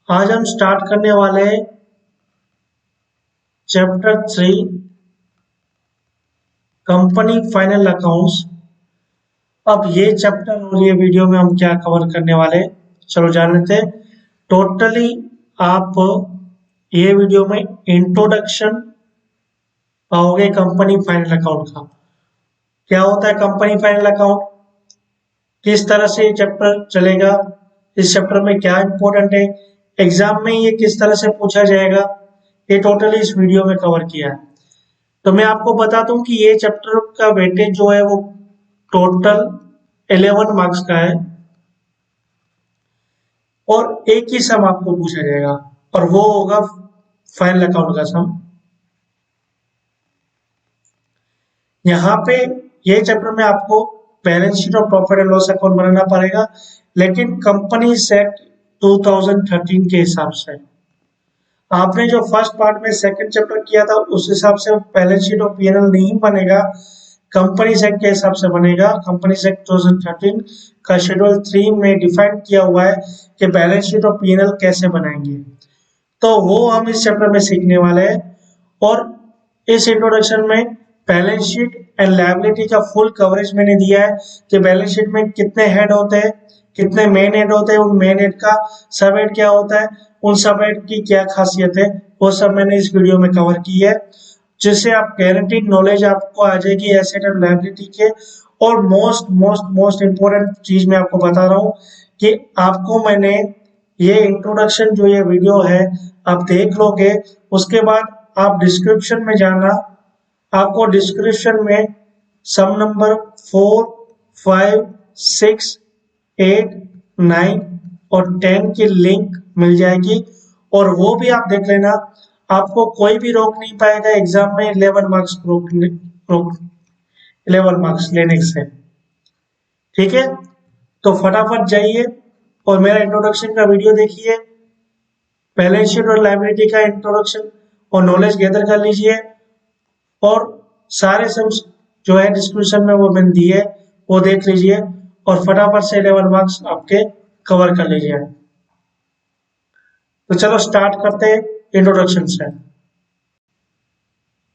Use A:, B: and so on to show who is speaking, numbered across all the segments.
A: आज हम स्टार्ट करने वाले हैं चैप्टर 3 कंपनी फाइनल अकाउंट्स। अब ये चैप्टर और ये वीडियो में हम क्या कवर करने वाले हैं, चलो जान लेते हैं। टोटली आप ये वीडियो में इंट्रोडक्शन पाओगे कंपनी फाइनल अकाउंट का। क्या होता है कंपनी फाइनल अकाउंट, किस तरह से ये चैप्टर चलेगा, इस चैप्टर में क्या इंपॉर्टेंट है, एग्जाम में ये किस तरह से पूछा जाएगा, ये टोटली इस वीडियो में कवर किया है। तो मैं आपको बता दूं कि ये चैप्टर का वेटेज जो है वो टोटल 11 मार्क्स का है और एक ही सम आपको पूछा जाएगा और वो होगा फाइनल अकाउंट का सम। यहाँ पे ये चैप्टर में आपको बैलेंस शीट और प्रॉफिट एंड लॉस अकाउंट बनाना पड़ेगा, लेकिन कंपनीज एक्ट 2013 के हिसाब से। आपने जो फर्स्ट पार्ट में सेकंड चैप्टर किया था उस हिसाब से बैलेंस शीट और पीएनएल नहीं बनेगा, कंपनीज एक्ट के हिसाब से बनेगा। कंपनीज एक्ट 2013 का शेड्यूल 3 में डिफाइन किया हुआ है कि बैलेंस शीट और पीएनएल कैसे बनाएंगे, तो वो हम इस चैप्टर में सीखने वाले हैं। और इस इंट्रोडक्शन में बैलेंस शीट एंड लायबिलिटी का फुल कवरेज मैंने दिया है कि बैलेंस शीट में कितने हेड होते हैं, कितने मेन हेड होते हैं, उन मेन हेड का सब हेड क्या होता है, उन सब हेड की क्या खासियत है, वो सब मैंने इस वीडियो में कवर की है, जिससे आप गारंटीड नॉलेज आपको आ जाएगी एसेट एंड लायबिलिटी के। और मोस्ट इम्पोर्टेंट चीज मैं आपको बता रहा हूँ कि आपको मैंने ये इंट्रोडक्शन जो ये वीडियो है आप देख लोगे, उसके बाद आप डिस्क्रिप्शन में जाना, आपको डिस्क्रिप्शन में सम नंबर 4, 5, 6, 8, 9 और 10 की लिंक मिल जाएगी और वो भी आप देख लेना। आपको कोई भी रोक नहीं पाएगा एग्जाम में 11 मार्क्स 11 मार्क्स लेने से, ठीक है। तो फटाफट जाइए और मेरा इंट्रोडक्शन का वीडियो देखिए, बैलेंस शीट और लायबिलिटी का इंट्रोडक्शन और नॉलेज गैदर कर लीजिए और सारे सम्स जो है डिस्क्रिप्शन में वो मैंने दिए वो देख लीजिए और फटाफट से 11 मार्क्स आपके कवर कर लीजिए। तो चलो स्टार्ट करते हैं इंट्रोडक्शन से।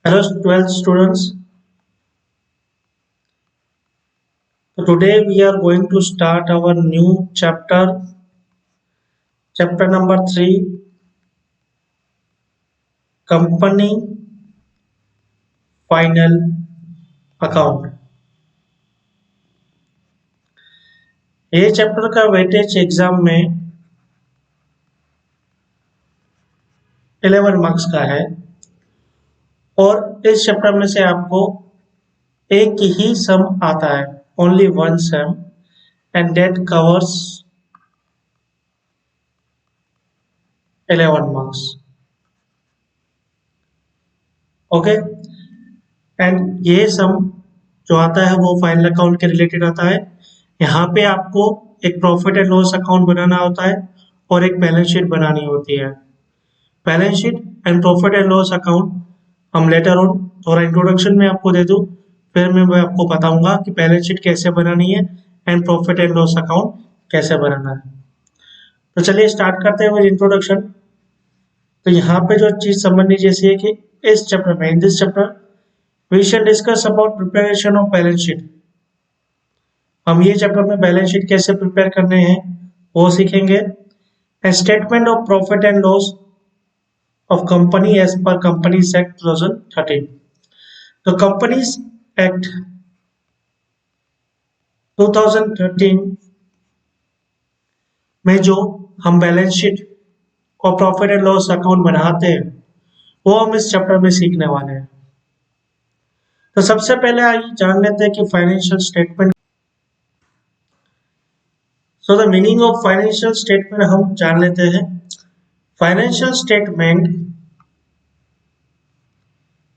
A: Hello 12th students, so today we are going to start our new chapter number 3 company final account। ये चैप्टर का वेटेज एग्जाम में 11 मार्क्स का है और इस चैप्टर में से आपको एक ही सम आता है, only one sum, and that covers 11 marks. Okay, and ये सम जो आता है वो फाइनल अकाउंट के रिलेटेड आता है। यहाँ पे आपको एक प्रॉफिट एंड लॉस अकाउंट बनाना होता है और एक बैलेंस शीट बनानी होती है। Balance sheet and profit and loss account हम लेटर ऑन थोड़ा इंट्रोडक्शन में आपको दे दूं, फिर मैं आपको बताऊंगा कि बैलेंस शीट कैसे बनानी है and profit and loss account कैसे बनाना है। तो चलिए स्टार्ट करते हैं विद इंट्रोडक्शन। तो यहाँ पे जो चीज समझनी जैसी है कि इस चैप्टर में, in this chapter we shall discuss about preparation of balance sheet. हम ये चैप्टर में बैलेंस शीट कैसे प्रिपेयर करने हैं वो सीखेंगे, and statement of profit and loss of company as per Companies Act 2013। तो Companies Act 2013 में जो हम बैलेंस शीट और प्रॉफिट एंड लॉस अकाउंट बनाते हैं वो हम इस चैप्टर में सीखने वाले हैं। तो सबसे पहले आइए जान लेते हैं कि financial statement. So the meaning of financial statement हम जान लेते हैं। Financial statement,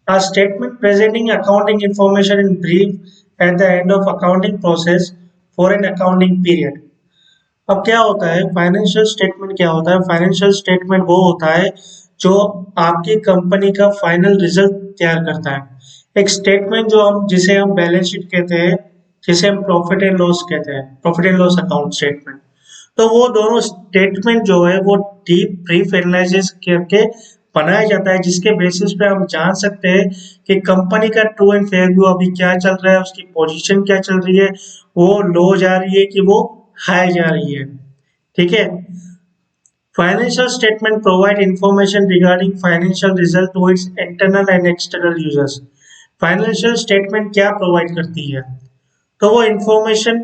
A: a statement presenting accounting information in brief at the end of accounting process for an accounting period। अब क्या होता है फाइनेंशियल स्टेटमेंट, क्या होता है फाइनेंशियल स्टेटमेंट, वो होता है जो आपकी कंपनी का फाइनल रिजल्ट तैयार करता है। एक स्टेटमेंट जो हम, जिसे हम बैलेंस शीट कहते हैं, जिसे हम प्रॉफिट एंड लॉस कहते हैं, profit and loss account statement, तो वो दोनों स्टेटमेंट जो है वो डीप ब्रीफ एनालिसिस करके बनाया जाता है, जिसके बेसिस पे हम जान सकते हैं कि कंपनी का ट्रू एंड फेयर व्यू अभी क्या चल रहा है, उसकी पोजीशन क्या चल रही है, वो लो जा रही है कि वो हाई जा रही है। ठीक है। Financial statement provide information regarding financial result to its internal and external users. Financial statement क्या प्रोवाइड करती है? तो वो इंफॉर्मेशन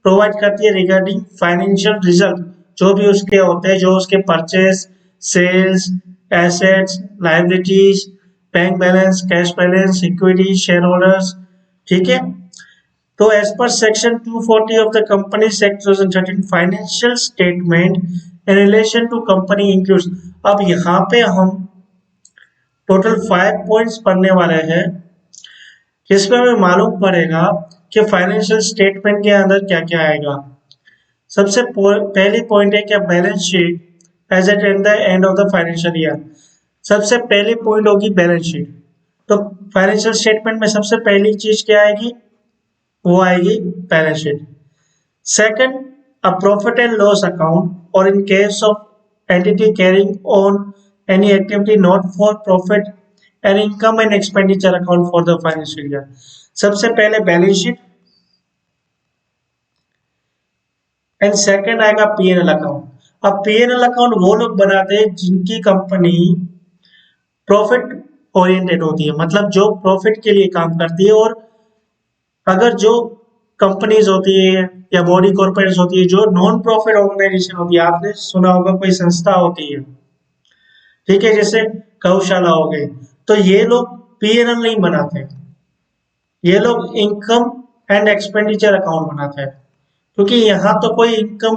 A: प्रोवाइड करती है रिगार्डिंग फाइनेंशियल रिजल्ट, जो भी उसके होते हैं, जो उसके purchase, sales, assets, liabilities, bank balance, cash balance, equity, share holders. ठीक है। तो as per section 240 of the company act 2013 financial statement in relation to company includes. अब यहाँ पे हम टोटल 5 पॉइंट्स पढ़ने वाले हैं, जिसमें हमें मालूम पड़ेगा कि फाइनेंशियल स्टेटमेंट के अंदर क्या क्या आएगा। सबसे पहली पॉइंट है क्या, balance sheet as at the end of the financial year. सबसे पहली पॉइंट होगी बैलेंस शीट। तो फाइनेंशियल स्टेटमेंट में सबसे पहली चीज क्या आएगी, वो आएगी balance sheet. Second, a profit and loss account, or in case of entity carrying on any activity not for profit, an income and expenditure account for the financial year। सबसे पहले बैलेंस शीट एंड सेकंड आएगा PNL account. अब PNL account वो लोग बनाते हैं जिनकी company profit oriented होती है, मतलब जो प्रॉफिट के लिए काम करती है। और अगर जो कंपनीज होती है या बॉडी कॉर्पोरेट्स होती है जो नॉन प्रॉफिट ऑर्गेनाइजेशन होती है, आपने सुना होगा कोई संस्था होती है, ठीक है, जैसे गौशाला हो गए, तो ये लोग पीएनएल नहीं बनाते, ये लोग इनकम एंड एक्सपेंडिचर अकाउंट बनाते हैं, क्योंकि यहाँ तो कोई इनकम,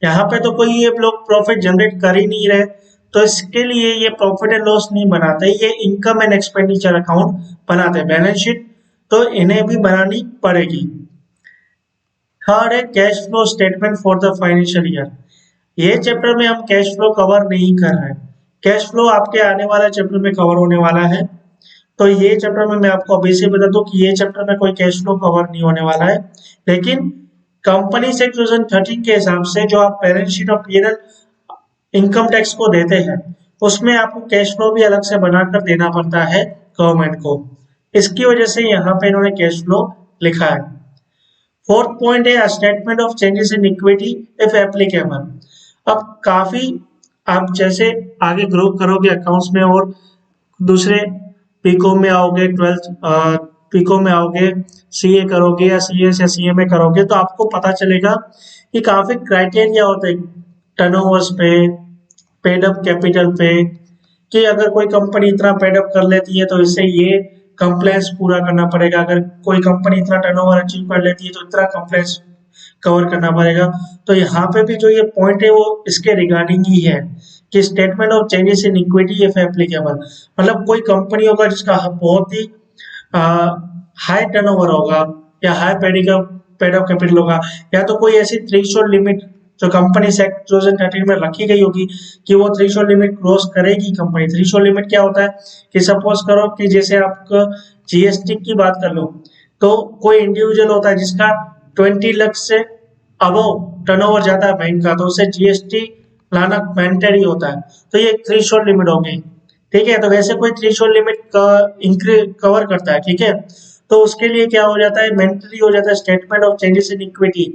A: यहाँ पे तो कोई ये लोग प्रॉफिट जनरेट कर ही नहीं रहे, तो इसके लिए ये प्रॉफिट एंड लॉस नहीं बनाते, ये इनकम एंड एक्सपेंडिचर अकाउंट बनाते हैं। बैलेंस शीट तो इन्हें भी बनानी पड़ेगी। थर्ड है cash flow statement for the financial year. ये चैप्टर में हम कैश फ्लो कवर नहीं कर रहे हैं, कैश फ्लो आपके आने वाला चैप्टर में कवर होने वाला है। तो ये चैप्टर में मैं आपको अभी से बता दूं कि ये चैप्टर में कोई कैश फ्लो कवर नहीं होने वाला है, लेकिन कंपनी से 2013 के हिसाब से जो आप बैलेंस शीट और पीएनएल इनकम टैक्स को देते हैं, उसमें आपको कैश फ्लो भी अलग से बनाकर देना पड़ता है गवर्नमेंट को। इसकी वजह से यहाँ पे इन्होंने कैश फ्लो लिखा है। फोर्थ पॉइंट है statement of changes in equity if applicable. अब काफी आप जैसे आगे ग्रो करोगे अकाउंट्स में और दूसरे पीकॉम में आओगे, 12th पीकॉम में आओगे, सीए करोगे या सीएस या सीएमए करोगे, तो आपको पता चलेगा कि काफी क्राइटेरिया होते हैं टर्नओवर्स पे, पेड अप कैपिटल पे, कि अगर कोई कंपनी इतना पेड अप कर लेती है तो इससे ये कंप्लायंस पूरा करना पड़ेगा, अगर कोई कंपनी इतना टर्नओवर अचीव कर लेती है तो इतना कंप्लायंस कवर करना पड़ेगा। तो यहाँ पे भी जो ये पॉइंट है वो इसके रिगार्डिंग ही है कि statement of changes in equity if applicable, मतलब कोई कंपनी होगा जिसका बहुत ही हाई टर्नओवर होगा या हाई पेड अप कैपिटल होगा, या तो कोई ऐसी थ्रेशोल्ड लिमिट जो कंपनी एक्ट 2013 में रखी गई होगी कि वो थ्रेशोल्ड लिमिट क्रॉस करेगी कंपनी। थ्रेशोल्ड लिमिट क्या होता है कि सपोज करो कि जैसे आप जीएसटी की बात कर लो, तो कोई इंडिविजुअल होता है जिसका 20 लाख से अबव टर्नओवर जाता है बैंक का, तो उसे जीएसटी लाना मैंडेटरी होता है। तो ये थ्रेशोल्ड लिमिट हो गई, ठीक है। तो वैसे कोई थ्रेशोल्ड लिमिट कवर करता है, ठीक है, तो उसके लिए क्या हो जाता है, मैंडेटरी हो जाता है statement of changes in equity.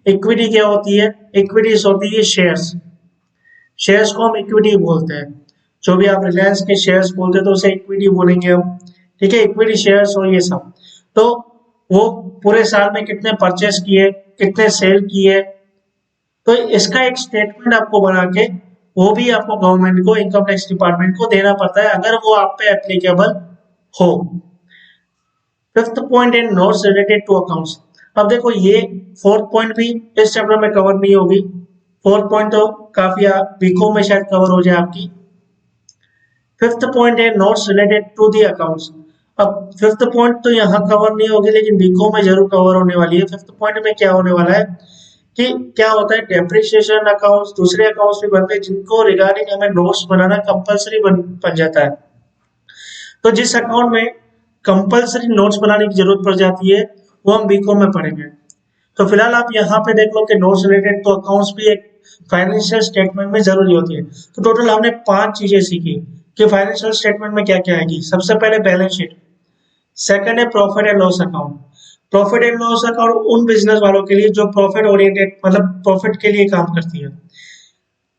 A: Equity क्या होती है, इक्विटीज होती है शेयर्स, शेयर्स को हम इक्विटी बोलते हैं। जो भी आप रिलायंस के शेयर्स बोलते हैं तो उसे इक्विटी बोलेंगे हम, ठीक है, इक्विटी शेयर्स और ये सब। तो वो पूरे साल में कितने परचेस किए, कितने सेल किए, तो इसका एक स्टेटमेंट आपको बना के वो भी आपको गवर्नमेंट को, इनकम टैक्स डिपार्टमेंट को देना पड़ता है अगर वो आप पे एप्लीकेबल हो। Fifth point in notes related to accounts. अब देखो ये फोर्थ पॉइंट भी इस चैप्टर में कवर नहीं होगी, फोर्थ पॉइंट तो काफी बीकॉम में शायद कवर हो जाए आपकी। फिफ्थ पॉइंट है notes related to the accounts. अब फिफ्थ पॉइंट तो यहाँ कवर नहीं होगी लेकिन बीकॉम में जरूर कवर होने वाली है। फिफ्थ पॉइंट में क्या होने वाला है कि क्या होता है, डेप्रिसिएशन अकाउंट्स, दूसरे अकाउंट्स भी बनते हैं जिनको रिगार्डिंग हमें नोट्स बनाना कंपलसरी बन जाता है। तो जिस अकाउंट में कंपलसरी नोट्स बनाने की जरूरत पड़ जाती है वो हम बीकॉम में पढ़ेंगे। तो फिलहाल आप यहाँ पे देख लो कि नोट्स रिलेटेड तो अकाउंट्स भी एक फाइनेंशियल स्टेटमेंट में जरूरी होती है। तो टोटल हमने 5 चीजें सीखी कि फाइनेंशियल स्टेटमेंट में क्या क्या आएगी। सबसे पहले बैलेंस शीट, सेकंड है profit and loss account. Profit and loss account उन बिजनेस वालों के लिए जो प्रॉफिट ओरिएंटेड मतलब प्रॉफिट के लिए काम करती है,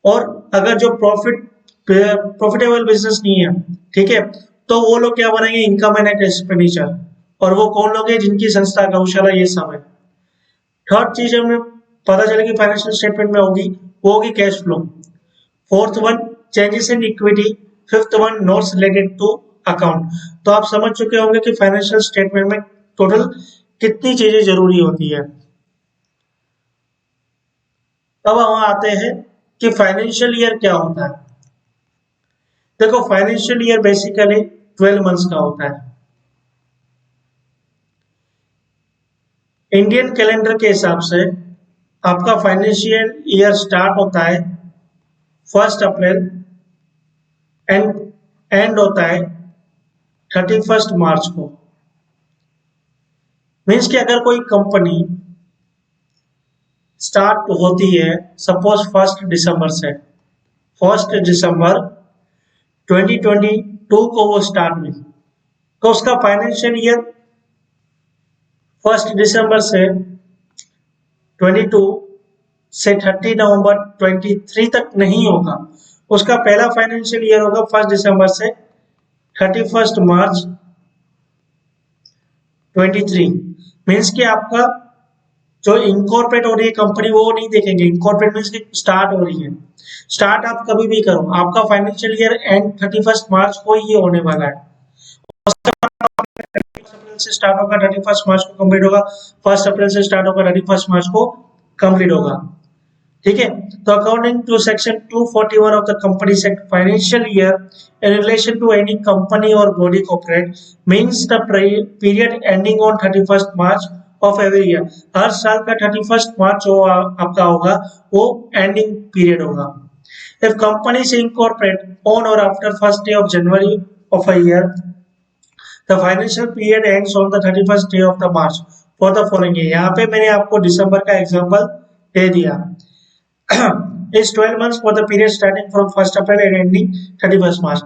A: और अगर जो प्रॉफिटेबल बिजनेस नहीं है, ठीक है, तो वो लोग क्या बनाएंगे, इनकम एंड एक्सपेंडिचर। और वो कौन लोग हैं, जिनकी संस्था गौशाला ये सब है। थर्ड चीज हमें पता चलेगी फाइनेंशियल स्टेटमेंट में होगी, वो होगी cash flow. Fourth one changes in equity. Fifth one notes related to account. तो आप समझ चुके होंगे कि फाइनेंशियल स्टेटमेंट में टोटल कितनी चीजें जरूरी होती है। अब हम आते हैं कि फाइनेंशियल ईयर क्या होता है। देखो फाइनेंशियल ईयर बेसिकली 12 मंथ्स का होता है। इंडियन कैलेंडर के हिसाब से आपका फाइनेंशियल ईयर स्टार्ट होता है 1 अप्रैल एंड एंड होता है 31 मार्च को। मीन्स कि अगर कोई कंपनी स्टार्ट होती है सपोज 1 दिसंबर से, 1 दिसंबर 2022 को वो स्टार्ट हुई, तो उसका फाइनेंशियल ईयर 1 दिसंबर से 22 से 30 नवंबर 23 तक नहीं होगा। उसका पहला फाइनेंशियल ईयर होगा 1 दिसंबर से 31 मार्च 23। मीन्स कि आपका जो इनकॉर्पोरेट हो रही है कंपनी वो नहीं देखेंगे। इनकॉर्पोरेट मीन्स की स्टार्ट हो रही है। स्टार्ट आप कभी भी करो, आपका फाइनेंशियल ईयर एंड 31 मार्च को ही होने वाला है। 1 अप्रैल से स्टार्ट होगा 31 मार्च को कंप्लीट होगा, 1 अप्रैल से स्टार्ट होगा 31 मार्च को कंप्लीट होगा। ठीक है, तो according to section 241 of the companies act, financial year in relation to any company or body corporate means the period ending on 31st March of every year। हर साल का 31 मार्च जो आपका होगा वो एंडिंग पीरियड होगा। If companies incorporate on or after first day of January of a year, the financial period ends on the 31st day of the March for the following year। यहाँ पे मैंने आपको दिसंबर का एग्जांपल दे दिया। is 12 months for the period starting from 1 April and ending 31 March।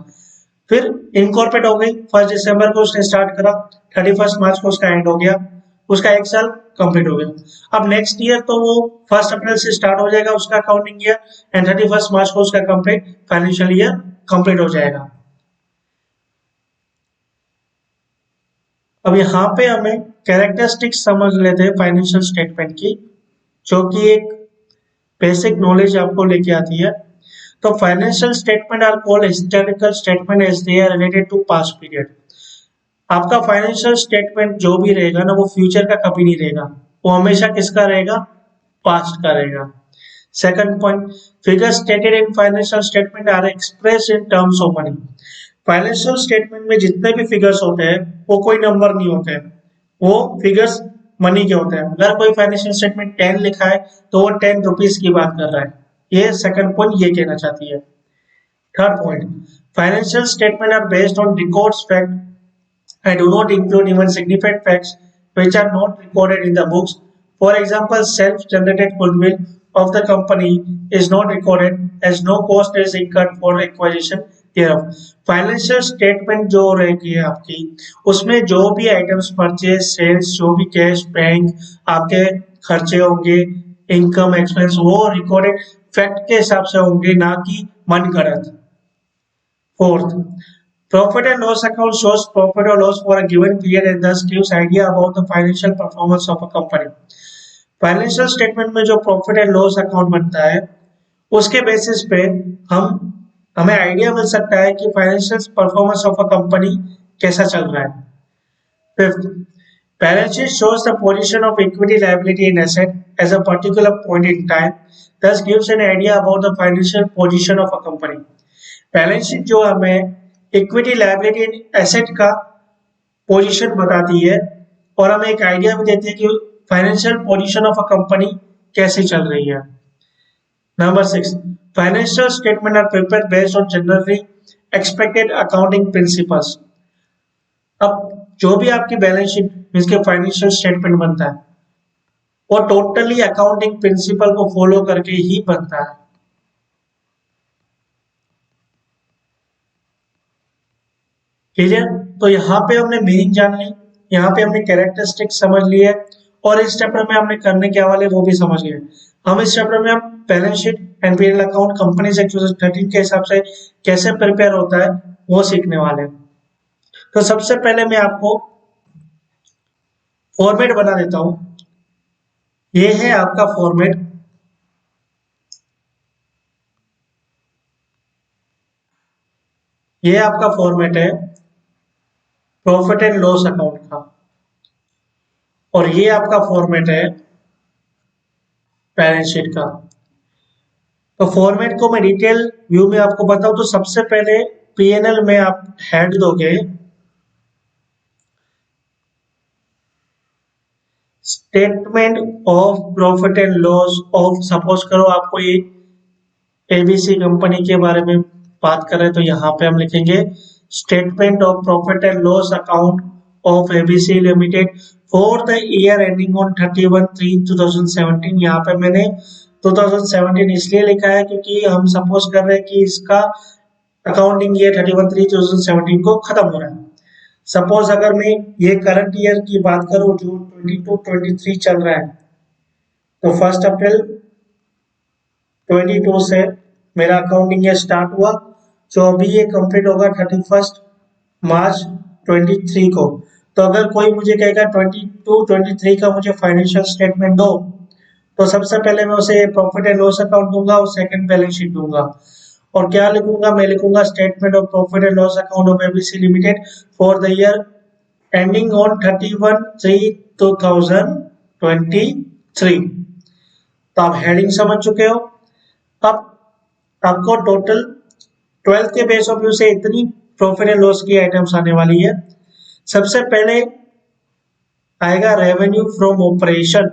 A: फिर incorporate हो गई 1 दिसंबर को उसने स्टार्ट करा, 31 मार्च को उसका एंड हो गया, उसका 1 साल कंप्लीट हो गया। अब नेक्स्ट ईयर तो वो 1 अप्रैल से स्टार्ट हो जाएगा उसका अकाउंटिंग ईयर एंड 31 मार्च को उसका कंप्लीट फाइनेंशियल ईयर कंप्लीट हो जाएगा। अब यहाँ पे हमें कैरेक्टरिस्टिक्स समझ लेते हैं फाइनेंशियल स्टेटमेंट की, जो कि एक बेसिक नॉलेज आपको लेके आती है। तो financial statement are called historical statement as they are related to past period. आपका फाइनेंशियल स्टेटमेंट जो भी रहेगा ना वो फ्यूचर का कभी नहीं रहेगा, वो हमेशा किसका रहेगा, पास्ट का रहेगा। Second point, figures stated in financial statement are express in terms of money. Financial statement में जितने भी फिगर्स होते हैं वो कोई नंबर नहीं होते हैं, वो फिगर्स मनी के होते हैं। अगर कोई फाइनेंशियल स्टेटमेंट 10 लिखा है तो वो 10 रुपीज की बात कर रहा है। ये सेकंड पॉइंट ये कहना चाहती है। Third point, financial statement are based on records fact and do not include even significant facts which are not recorded in the books। For example, self-generated goodwill of the company is not recorded as no cost is incurred for acquisition thereof। Financial statement जो रहेगी आपकी, उसमें जो भी items purchase sales, जो भी cash bank आपके खर्चे होंगे, इनकम एक्सपेंस, वो रिकॉर्डेड फैक्ट के हिसाब से होंगे, ना कि मनगढ़ंत। Fourth, profit and loss account shows profit or loss for a given period and thus gives idea about the financial performance of a company। Financial statement में जो प्रॉफिट एंड लॉस अकाउंट बनता है उसके बेसिस पे हमें idea मिल सकता है कि financial performance of a company कैसा चल रहा है। Fifth, balance sheet shows the position of equity, liability and asset as a particular point in time, thus gives an idea about the financial position of a company। Balance sheet जो हमें equity, liability and asset का position बताती है और हमें एक idea भी देती है कि financial position of a company कैसे चल रही है। Number 6, financial statement are prepared based on generally expected accounting principles. अब जो भी आपकी बैलेंस शीट मींस के फाइनेंशियल स्टेटमेंट बनता है वो टोटली अकाउंटिंग प्रिंसिपल को फॉलो करके ही बनता है। क्लियर? तो यहाँ पे हमने मीनिंग जान ली, यहाँ पे हमने कैरेक्टरिस्टिक समझ लिए, और इस चैप्टर में हमने करने क्या वाले वो भी समझ गए। हम इस चैप्टर में हम balance sheet and P L account company से 13 के हिसाब से कैसे प्रिपेयर होता है वो सीखने वाले हैं। तो सबसे पहले मैं आपको फॉर्मेट बना देता हूं। ये है आपका फॉर्मेट। ये आपका फॉर्मेट है प्रॉफिट एंड लॉस अकाउंट का, और ये आपका फॉर्मेट है बैलेंस शीट का। तो फॉर्मेट को मैं डिटेल व्यू में आपको बताऊं तो सबसे पहले पीएनएल में आप हेड दोगे statement of profit and loss of, suppose करो आपको ये एबीसी कंपनी के बारे में बात कर रहे हैं तो यहाँ पे हम लिखेंगे statement of profit and loss account of ABC limited for the year ending on 31/3/2017। यहाँ पे मैंने 2017 इसलिए लिखा है क्योंकि हम सपोज कर रहे हैं कि इसका अकाउंटिंग ईयर 31/3/2017 को खत्म हो रहा है। सपोज अगर मैं ये करंट ईयर की बात करूं जो 22-23 चल रहा है, तो 1 अप्रैल 22 से मेरा अकाउंटिंग ईयर स्टार्ट हुआ, जो अभी ये कंप्लीट होगा 31 मार्च 23 को। तो अगर कोई मुझे कहेगा 22-23 का मुझे फाइनेंशियल स्टेटमेंट दो, तो सबसे पहले मैं उसे प्रॉफिट एंड लॉस अकाउंट दूंगा और सेकंड बैलेंस शीट दूंगा। और क्या लिखूंगा? मैं लिखूंगा statement of profit and loss account of ABC limited for the year ending on 31/3/2023। तो आप हेडिंग समझ चुके हो। अब आपको टोटल 12 के बेस ऑफ व्यू से इतनी प्रॉफिट एंड लॉस की आइटम्स आने वाली है। सबसे पहले आएगा revenue from operation.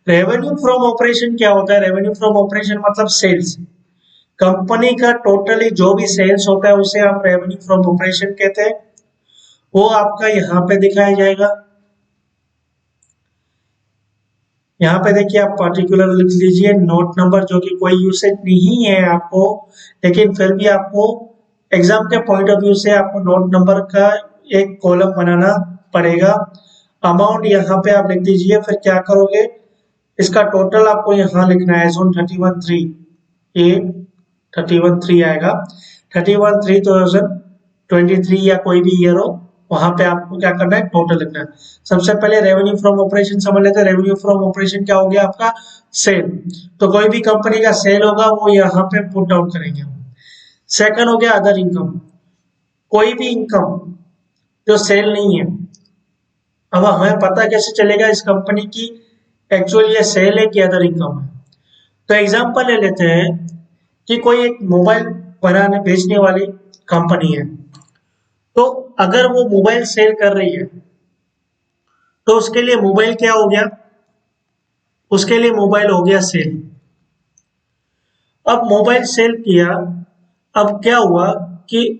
A: Revenue from operation क्या होता है? रेवेन्यू फ्रॉम ऑपरेशन मतलब सेल्स। कंपनी का टोटली जो भी सेल्स होता है उसे हम रेवेन्यू फ्रॉम ऑपरेशन कहते हैं। वो आपका यहाँ पे दिखाया जाएगा। यहाँ पे देखिए आप पर्टिकुलर लिख लीजिए नोट नंबर, जो कि कोई यूसेज नहीं है आपको, लेकिन फिर भी आपको एग्जाम के पॉइंट ऑफ व्यू से आपको नोट नंबर का एक कॉलम बनाना पड़ेगा। अमाउंट यहाँ पे आप लिख दीजिए। फिर क्या करोगे, इसका टोटल आपको यहाँ लिखना है जोन 31/3, ये 31/3 आएगा। 31/3/2023 या कोई भी ईयर हो, वहां पे आपको क्या करना है, टोटल लिखना है। सबसे पहले रेवेन्यू फ्रॉम ऑपरेशन समझ लेते हैं। रेवेन्यू फ्रॉम ऑपरेशन क्या हो गया आपका? सेल। तो कोई भी कंपनी का सेल होगा वो यहाँ पे पुट डाउन करेंगे। सेकंड हो गया अदर इनकम। कोई भी इनकम जो सेल नहीं है, अब हमें पता कैसे चलेगा इस कंपनी की एक्चुअल ये सेल है कि अदर इनकम है? तो एग्जांपल ले लेते हैं कि कोई एक मोबाइल बनाने बेचने वाली कंपनी है, तो अगर वो मोबाइल सेल कर रही है तो उसके लिए मोबाइल क्या हो गया? उसके लिए मोबाइल हो गया सेल। अब मोबाइल सेल किया, अब क्या हुआ कि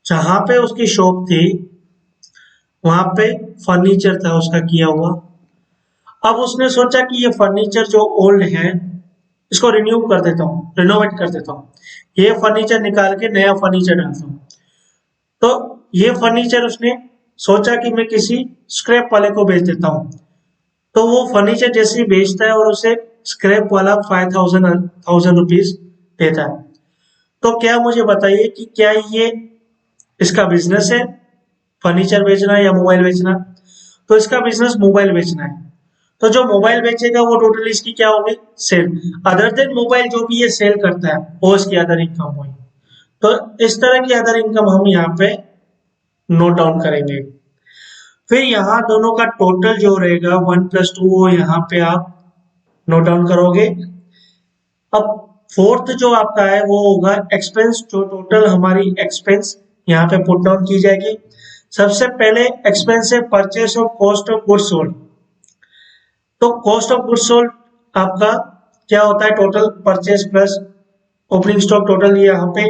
A: जहां पे उसकी शॉप थी वहां पे फर्नीचर था उसका किया हुआ। अब उसने सोचा कि ये फर्नीचर जो ओल्ड है इसको रिन्यू कर देता हूँ, रिनोवेट कर देता हूँ, ये फर्नीचर निकाल के नया फर्नीचर डालता हूँ। तो ये फर्नीचर उसने सोचा कि मैं किसी स्क्रैप वाले को बेच देता हूँ। तो वो फर्नीचर जैसे ही बेचता है और उसे स्क्रैप वाला 5,000 रुपीज देता है। तो क्या मुझे बताइए कि क्या ये इसका बिजनेस है फर्नीचर बेचना या मोबाइल बेचना? तो इसका बिजनेस मोबाइल बेचना है। तो जो मोबाइल बेचेगा वो टोटली इसकी क्या होगी? सेल। अदर देन मोबाइल जो भी ये सेल करता है वो इसकी अदर इनकम हुई। तो इस तरह की अदर इनकम हम यहाँ पे नोट डाउन करेंगे। फिर यहाँ दोनों का टोटल जो रहेगा 1+2 वो यहाँ पे आप नोट डाउन करोगे। अब फोर्थ जो आपका है वो होगा एक्सपेंस। जो टोटल हमारी एक्सपेंस यहाँ पे पुट डाउन की जाएगी। सबसे पहले एक्सपेंस है purchase of cost of goods sold. तो कॉस्ट ऑफ गुड्स सोल्ड आपका क्या होता है? Total purchase plus opening stock total. ये यहाँ पे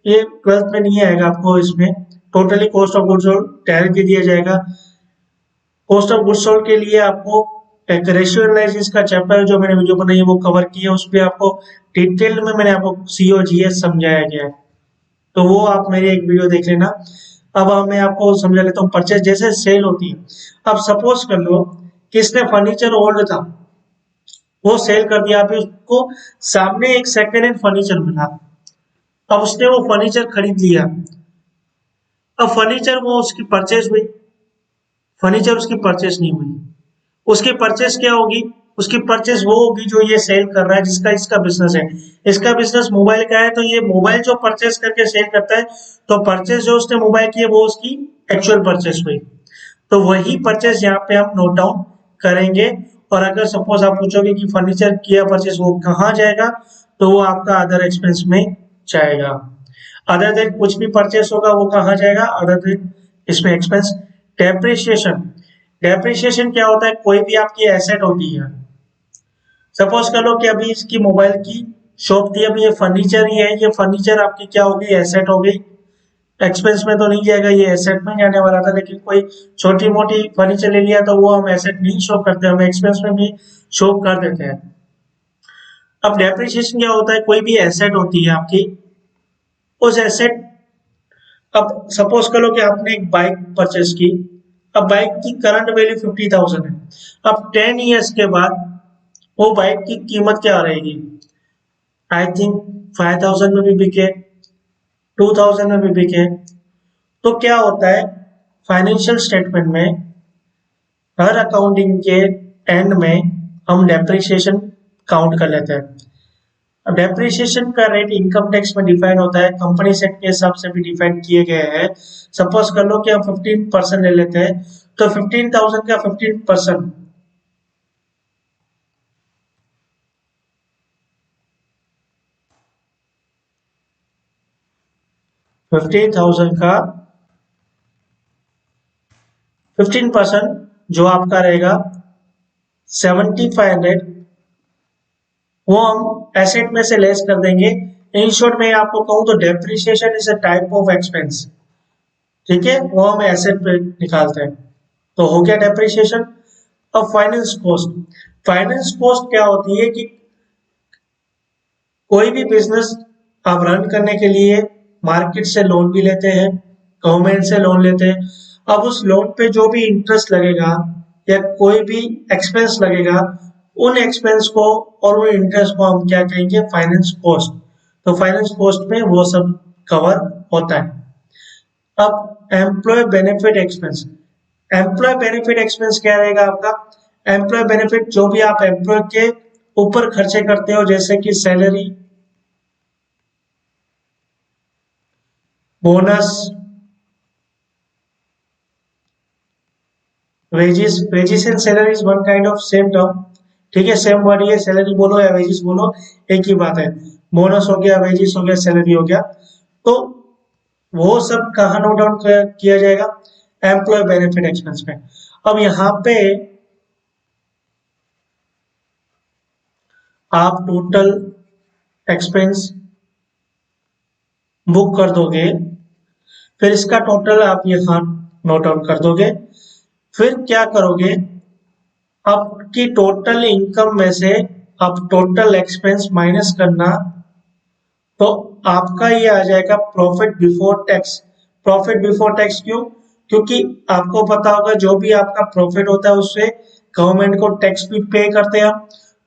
A: ये 12th में नहीं आएगा आपको, इसमें totally cost of goods sold directly दिया जाएगा। कॉस्ट ऑफ गुड्स सोल्ड के लिए आपको एक रेशियो एनालिसिस का चैप्टर जो मैंने वीडियो बनाई है वो कवर किया है, उसपे आपको डिटेल में मैंने आपको COGS समझाया गया है, तो वो आप मेरी एक वीडियो देख लेना। अब मैं आपको समझा लेता हूँ परचेज जैसे सेल होती है। अब सपोज कर लो किसने फर्नीचर ओल्ड था, वो सेल कर दिया, अभी उसको सामने एक सेकेंड हैंड फर्नीचर मिला, अब उसने वो फर्नीचर खरीद लिया। अब फर्नीचर वो उसकी परचेज हुई, फर्नीचर उसकी परचेज नहीं हुई। उसकी परचेज क्या होगी, उसकी परचेज वो होगी जो ये सेल कर रहा है, जिसका इसका बिजनेस है। इसका बिजनेस मोबाइल का है, तो ये मोबाइल जो परचेज करके सेल करता है, तो परचेज जो उसने मोबाइल की है वो उसकी एक्चुअल परचेज हुई। तो वही परचेज यहाँ पे हम नोट डाउन करेंगे। और अगर सपोज आप पूछोगे कि फर्नीचर किया परचेज वो कहाँ जाएगा, तो वो आपका अदर एक्सपेंस में जाएगा। अदर देन कुछ भी परचेस होगा वो कहाँ जाएगा, अदर देन इसमें एक्सपेंस। डेप्रिसिएशन, डेप्रिसिएशन क्या होता है, कोई भी आपकी एसेट होती है, सपोज कर लो कि अभी इसकी मोबाइल की शॉप थी, अभी ये फर्नीचर ही है, ये फर्नीचर आपकी क्या हो गई, एसेट हो गई। एक्सपेंस में तो नहीं जाएगा, ये एसेट में जाने वाला था, लेकिन कोई छोटी मोटी फर्नीचर ले लिया तो वो हम एसेट नहीं शो करते, हम एक्सपेंस में भी शो कर देते हैं। अब डेप्रिसिएशन क्या होता है, कोई भी एसेट होती है आपकी, उस एसेट, अब सपोज करो कि आपने एक बाइक परचेस की, अब बाइक की करंट वैल्यू 50,000 है। अब 10 ईयर्स के बाद वो बाइक की कीमत क्या रहेगी, आई थिंक 5,000 में भी बिके, 2,000 में भी बिके। तो क्या होता है, फाइनेंशियल स्टेटमेंट में हर अकाउंटिंग के एंड में हम डेप्रिसिएशन काउंट कर लेते हैं। अब डेप्रिसिएशन का रेट इनकम टैक्स में डिफाइन होता है, कंपनी सेट के हिसाब से भी डिफाइन किए गए हैं। सपोज कर लो कि हम 15% ले लेते हैं, तो 15,000 का 15%, 15,000 का 15% जो आपका रहेगा 7,500, वो हम एसेट में से लेस कर देंगे। इन शॉर्ट में आपको कहूं तो depreciation is a type of expense, ठीक है, वो हम एसेट पे निकालते हैं। तो हो गया डेप्रिसिएशन। अब फाइनेंस कॉस्ट, फाइनेंस कॉस्ट क्या होती है कि कोई भी बिजनेस आप रन करने के लिए मार्केट से लोन भी लेते हैं, गवर्नमेंट से लोन लेते हैं। अब उस लोन पे जो भी इंटरेस्ट लगेगा या कोई भी एक्सपेंस लगेगा, उन एक्सपेंस को और उन इंटरेस्ट को हम क्या कहेंगे, फाइनेंस कॉस्ट। तो फाइनेंस कॉस्ट में वो सब कवर होता है। अब employee benefit expense, employee benefit expense क्या रहेगा आपका, एम्प्लॉय बेनिफिट जो भी आप एम्प्लॉय के ऊपर खर्चे करते हो, जैसे कि salary, bonus, wages, wages and salary is one kind of same term, ठीक है, सेम वर्ड, ये सैलरी बोलो या वेजेस बोलो एक ही बात है। बोनस हो गया, वेजेस हो गया, सैलरी हो गया। तो वो सब कहाँ नोट डाउन किया जाएगा, एम्प्लॉय बेनिफिट एक्सपेंस में। अब यहाँ पे आप टोटल एक्सपेंस बुक कर दोगे, फिर इसका टोटल आप यहाँ नोट डाउन कर दोगे। फिर क्या करोगे, आपकी टोटल इनकम में से आप टोटल एक्सपेंस माइनस करना, तो आपका ये आ जाएगा profit before tax. Profit before tax क्यों, क्योंकि आपको पता होगा जो भी आपका प्रॉफिट होता है उससे गवर्नमेंट को टैक्स भी पे करते हैं।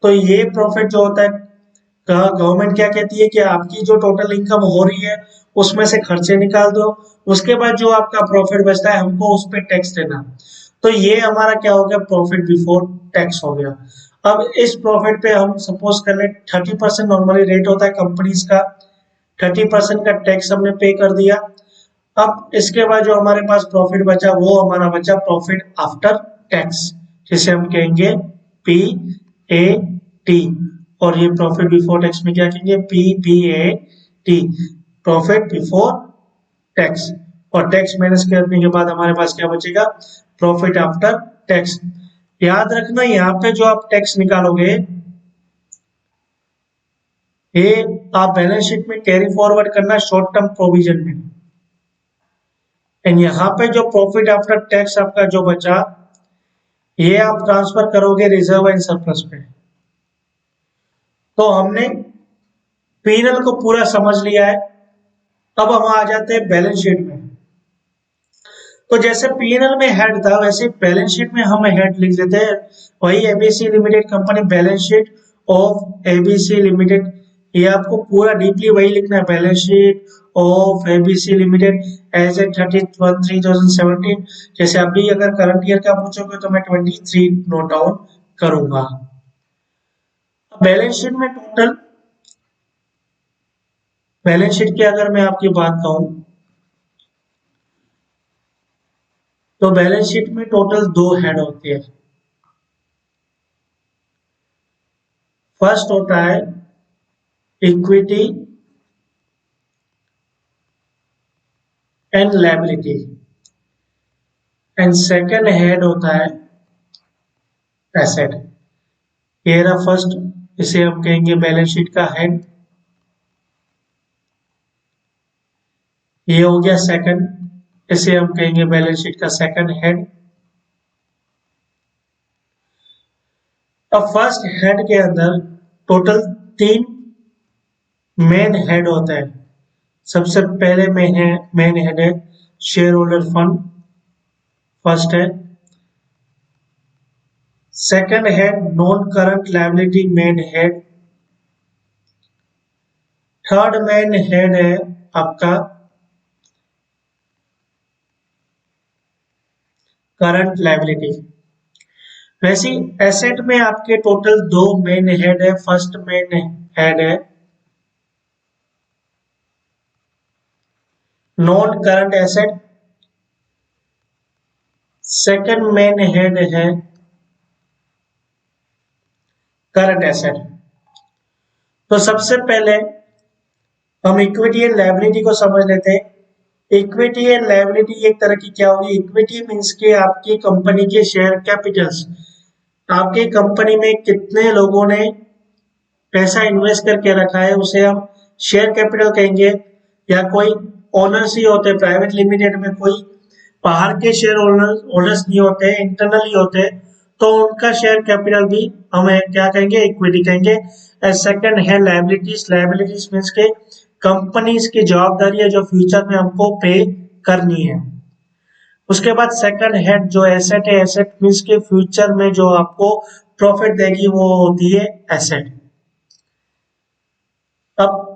A: तो ये प्रॉफिट जो होता है, गवर्नमेंट क्या कहती है कि आपकी जो टोटल इनकम हो रही है उसमें से खर्चे निकाल दो, उसके बाद जो आपका प्रॉफिट बचता है हमको उस पर टैक्स देना। तो ये हमारा क्या हो गया, प्रॉफिट बिफोर टैक्स हो गया। अब इस प्रॉफिट पे हम सपोज कर ले 30% नॉर्मली रेट होता है कंपनीज का, 30% का टैक्स हमने पे कर दिया। अब इसके बाद जो हमारे पास प्रॉफिट बचा वो हमारा बचा प्रॉफिट आफ्टर टैक्स, जिसे हम कहेंगे PAT। और ये प्रॉफिट बिफोर टैक्स में क्या कहेंगे, PBAT, प्रॉफिट बिफोर टैक्स। और टैक्स माइनस करने के बाद हमारे पास क्या बचेगा, प्रॉफिट आफ्टर टैक्स। याद रखना यहाँ पे जो आप टैक्स निकालोगे, ये आप बैलेंस शीट में कैरी फॉरवर्ड करना शॉर्ट टर्म प्रोविजन में। एंड यहाँ पे जो प्रॉफिट आफ्टर टैक्स आपका जो बचा, ये आप ट्रांसफर करोगे रिजर्व एंड सरप्लस पे। तो हमने पीएनएल को पूरा समझ लिया है। अब हम आ जाते हैं बैलेंस शीट में। तो जैसे पीएनएल में हेड था वैसे बैलेंस शीट में हम हेड लिख देते हैं, वही ABC limited company balance sheet of ABC limited. ये आपको पूरा डीपली वही लिखना है, balance sheet of ABC limited as a 30/1/2017। जैसे अभी अगर करंट ईयर का पूछोगे तो मैं 23 नोट डाउन करूंगा। बैलेंस शीट में टोटल, बैलेंस शीट की अगर मैं आपकी बात कहूं तो बैलेंस शीट में टोटल 2 हेड होते हैं। फर्स्ट होता है equity and liability and second head होता है एसेट। ये रहा फर्स्ट, इसे हम कहेंगे बैलेंस शीट का हेड। ये हो गया सेकंड, इसे हम कहेंगे बैलेंस शीट का सेकंड हेड। अब फर्स्ट हेड के अंदर टोटल 3 मेन हेड होते हैं। सबसे पहले मेन हेड है शेयर होल्डर फंड, फर्स्ट है। Second head non current liability main head. Third main head है आपका करंट लायबिलिटी। वैसे एसेट में आपके टोटल 2 मेन हेड है। फर्स्ट मेन हेड है non current asset, second main head है करंट एसेट। तो सबसे पहले हम इक्विटी एंड लायबिलिटी को समझ लेते हैं। इक्विटी एंड लायबिलिटी एक तरह की क्या होगी? इक्विटी मींस के आपकी कंपनी के शेयर कैपिटल्स, आपकी कंपनी में कितने लोगों ने पैसा इन्वेस्ट करके रखा है उसे हम शेयर कैपिटल कहेंगे। या कोई ओनर्स ही होते हैं प्राइवेट लिमिटेड में, कोई बाहर के शेयर ओनर्स नहीं होते, इंटरनली होते, तो उनका शेयर कैपिटल भी हम क्या कहेंगे? इक्विटी कहेंगे। सेकंड है लायबिलिटीज। लायबिलिटीज मीन्स के कंपनीज की जवाबदारी है जो फ्यूचर में हमको पे करनी है। उसके बाद सेकंड हेड जो एसेट है, एसेट मीन्स के फ्यूचर में जो आपको प्रॉफिट देगी वो होती है एसेट। अब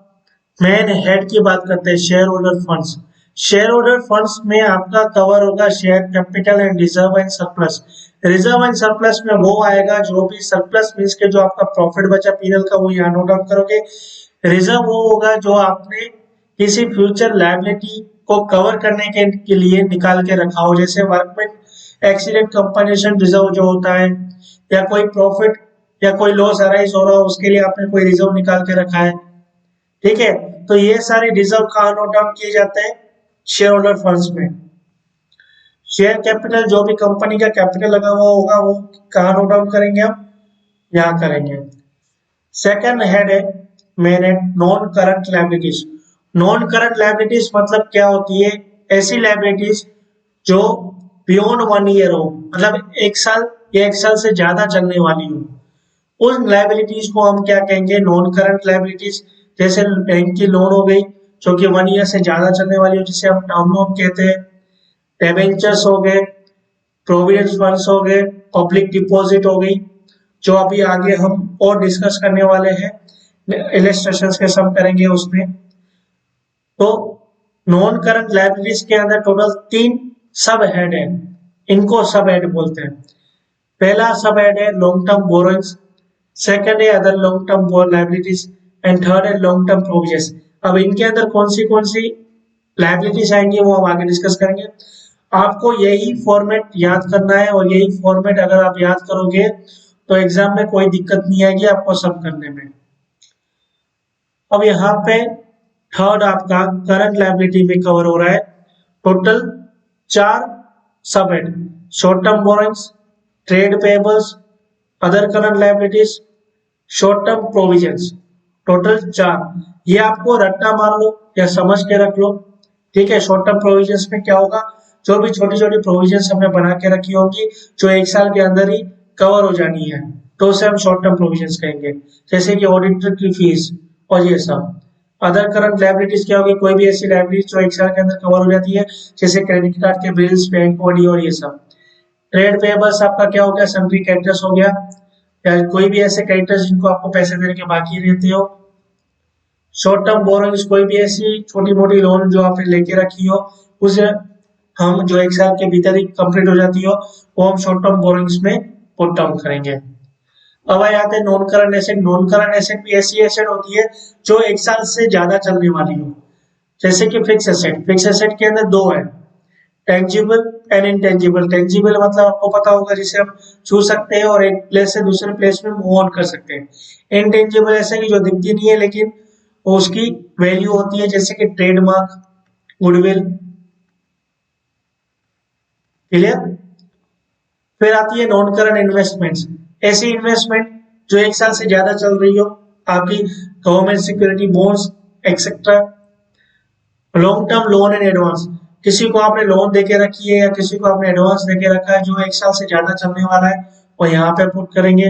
A: मेन हेड की बात करते हैं share holder funds. Share holder funds में आपका कवर होगा share capital and reserve and surplus. Reserve and surplus में वो आएगा जो भी सरप्लस मीन्स के जो आपका प्रॉफिट बचा पीएनएल का वो यहाँ नोट डाउन करोगे। रिजर्व वो होगा जो आपने किसी फ्यूचर लायबिलिटी को कवर करने के लिए निकाल के रखा हो, जैसे वर्कमैन एक्सीडेंट कंपनसेशन रिजर्व जो होता है, या कोई प्रॉफिट या कोई लॉस अराइज हो रहा हो उसके लिए आपने कोई रिजर्व निकाल के रखा है। ठीक है, तो ये सारे रिजर्व कहाँ नोट डाउन किए जाते हैं? शेयर होल्डर फंड्स में। शेयर कैपिटल जो भी कंपनी का कैपिटल लगा हुआ होगा वो कहाँ नोट डाउन करेंगे हम? यहाँ करेंगे। सेकंड हेड है main head non current liabilities. Non current liabilities मतलब क्या होती है? ऐसी लायबिलिटीज जो बियॉन्ड 1 ईयर हो, मतलब 1 साल या 1 साल से ज्यादा चलने वाली हो, उन लायबिलिटीज को हम क्या कहेंगे? Non current liabilities. जैसे बैंक की लोन हो गई जो कि 1 ईयर से ज्यादा चलने वाली हो, जिसे हम टर्म लोन कहते हैं। डिबेंचर्स हो गए, प्रोविडेंट फंड्स हो गए, पब्लिक डिपॉजिट हो गई, जो अभी आगे हम और डिस्कस करने वाले हैं, इलस्ट्रेशन के सब करेंगे उसमें। तो नॉन करंट लायबिलिटीज के अंदर टोटल 3 सब हेड है, इनको सब हेड बोलते हैं। पहला सब हेड है लॉन्ग टर्म बोरोइंग्स, सेकंड है other long term liabilities and third है लॉन्ग टर्म प्रोविजंस। अब इनके अंदर कौन सी लायबिलिटीज आएंगी वो हम आगे डिस्कस करेंगे। आपको यही फॉर्मेट याद करना है और यही फॉर्मेट अगर आप याद करोगे तो एग्जाम में कोई दिक्कत नहीं आएगी आपको सब करने में। अब यहाँ पे थर्ड आपका करंट लायबिलिटी में कवर हो रहा है। टोटल 4 सब head, short term borrowings, trade payables, other current liabilities, short term provisions, total 4। ये आपको रट्टा मार लो या समझ के रख लो। ठीक है, शॉर्ट टर्म प्रोविजंस में क्या होगा? जो भी छोटी छोटी प्रोविजन हमने बना के रखी होगी जो 1 साल के अंदर ही कवर हो जानी है, तो उसे हम शॉर्ट टर्म प्रोविजन कहेंगे, जैसे कि ऑडिटर की फीस और ये सब। अदर करंट लायबिलिटीज क्या होगी, कोई भी ऐसी लायबिलिटी जो 1 साल के अंदर कवर हो जाती है, जैसे क्रेडिट कार्ड के बिल्स, बैंक बॉडी और ये सब। ट्रेड पेबल्स आपका क्या हो गया, सन्ड्री क्रेडिटर्स हो गया, या कोई भी ऐसे क्रेडिटर्स जिनको आपको पैसे देने के बाकी रहते हो। शॉर्ट टर्म बोरोइंग्स, कोई भी ऐसी छोटी मोटी लोन जो आपने लेके रखी हो, उसे हम जो 1 साल के भीतर ही कंप्लीट हो जाती हो, वो हम शॉर्ट टर्म बोरोइंग्स में पुट डाउन करेंगे। अब आ जाते हैं non current asset. Non current asset भी ऐसी एसेट होती है जो 1 साल से ज्यादा चलने वाली हो, जैसे कि फिक्स एसेट। फिक्स एसेट के अंदर दो है, टेंजिबल एंड इनटेंजिबल। टेंजिबल मतलब आपको पता होगा जिसे हम छू सकते हैं और एक प्लेस से दूसरे प्लेस में मूव ऑन कर सकते हैं। इनटेंजिबल ऐसे कि जो दिखती नहीं है लेकिन वो उसकी वैल्यू होती है, जैसे कि ट्रेडमार्क, गुडविल। क्लियर। फिर आती है नॉन करंट इन्वेस्टमेंट्स, ऐसी इन्वेस्टमेंट जो 1 साल से ज्यादा चल रही हो, आपकी government security, bonds etcetera. Long term loan and advance, किसी को आपने लोन देके रखी है या किसी को आपने एडवांस देके रखा है जो 1 साल से ज्यादा चलने वाला है, वो यहाँ पे पुट करेंगे।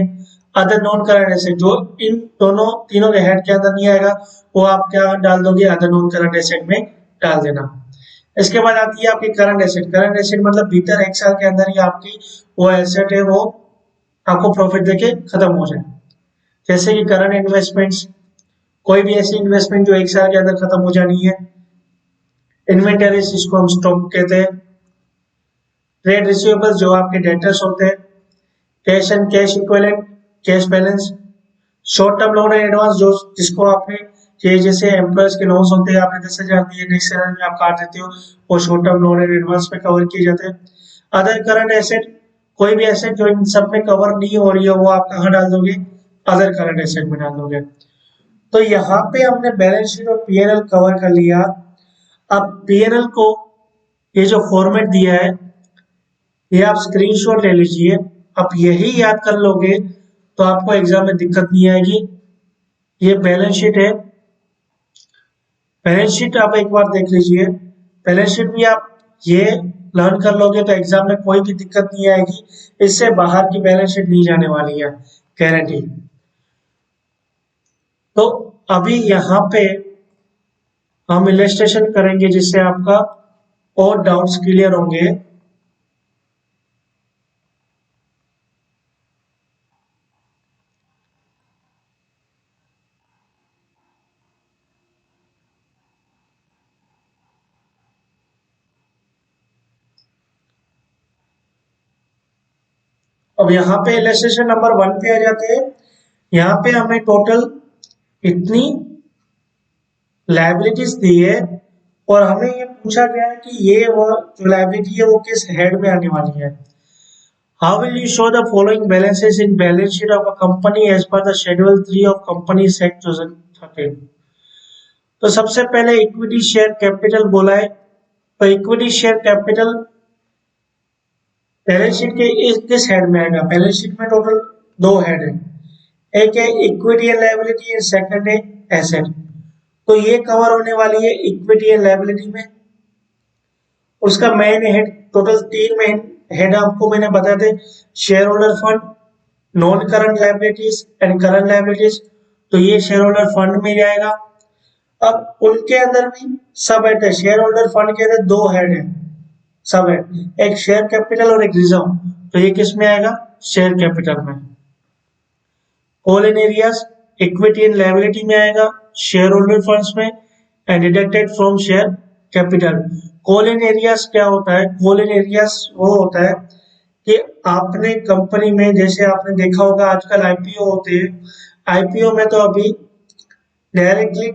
A: अदर नॉन करंट एसेट, जो इन दोनों तीनों के हेड के अंदर नहीं आएगा, वो आप क्या डाल दोगे, अदर नॉन करंट एसेट में डाल देना। इसके बाद आती है आपकी करंट एसेट। करंट एसेट मतलब भीतर 1 साल के अंदर ही आपकी वो एसेट है वो आपको प्रॉफिट देके खत्म हो जाए, जैसे कि करंट इन्वेस्टमेंट्स, कोई भी ऐसी इन्वेस्टमेंट जो 1 साल के अंदर खत्म हो जानी है। इन्वेंटरीज, जिसको हम स्टॉक कहते हैं। ट्रेड रिसीवेबल्स, जो आपके डेटर्स होते हैं। Cash and cash equivalent, cash balance. Short term loan and advance, जो जिसको आपने ये जैसे एम्प्लॉयज के लोन्स होते हैं, आपने 10,000 दिए, नेक्स्ट सैलरी में आप काट देते हो, वो short term loan and advance में कवर किए जाते हैं। अदर करंट एसेट, कोई भी एसेट जो इन सब में कवर नहीं हो रही है, वो आप कहाँ डाल दोगे, अदर करंट एसेट में डाल दोगे। तो यहाँ पे हमने बैलेंस शीट और पीएनएल कवर कर लिया। अब पीएनएल को ये जो फॉर्मेट दिया है, ये आप स्क्रीनशॉट ले लीजिए। आप यही याद कर लोगे तो आपको एग्जाम में दिक्कत नहीं आएगी। ये बैलेंस शीट है। बैलेंस शीट आप एक बार देख लीजिए। बैलेंस शीट भी आप ये लर्न कर लोगे तो एग्जाम में कोई भी दिक्कत नहीं आएगी। इससे बाहर की बैलेंस शीट नहीं जाने वाली है, गारंटी। तो अभी यहाँ पे हम इलस्ट्रेशन करेंगे जिससे आपका और डाउट्स क्लियर होंगे। अब यहाँ पे इलस्ट्रेशन नंबर 1 पे आ जाते हैं। यहाँ पे हमें टोटल इतनी लाइबिलिटीज दी है और हमें ये पूछा गया है कि ये वो जो लाइबिलिटी है वो किस हेड में आने वाली है। How will you show the following balances in balance sheet of a company as per the Schedule 3 of Companies Act 2013? तो सबसे पहले इक्विटी शेयर कैपिटल बोला है। तो equity share capital balance sheet के किस हेड में आएगा। बैलेंस शीट में टोटल दो हेड है, एक है equity and liability and second है एसेट। तो ये कवर होने वाली है इक्विटी एंड लायबिलिटी में। उसका main head, total 3 main head आपको मैंने बताया थे, share holder fund, non current liabilities and current liabilities. तो ये शेयर होल्डर फंड में जाएगा। अब उनके अंदर भी सब हेड है। शेयर होल्डर फंड के अंदर दो हेड है, सब हेड, एक शेयर कैपिटल और एक रिजर्व। तो ये किस में आएगा, शेयर कैपिटल में। Call in areas equity and liability में आएगा, शेयर होल्डर फंड्स में, and deducted from share capital. Call in areas क्या होता है, कॉल इन एरियाज वो होता है कि आपने कंपनी में, जैसे आपने देखा होगा आजकल आईपीओ होते हैं, आईपीओ में तो अभी डायरेक्टली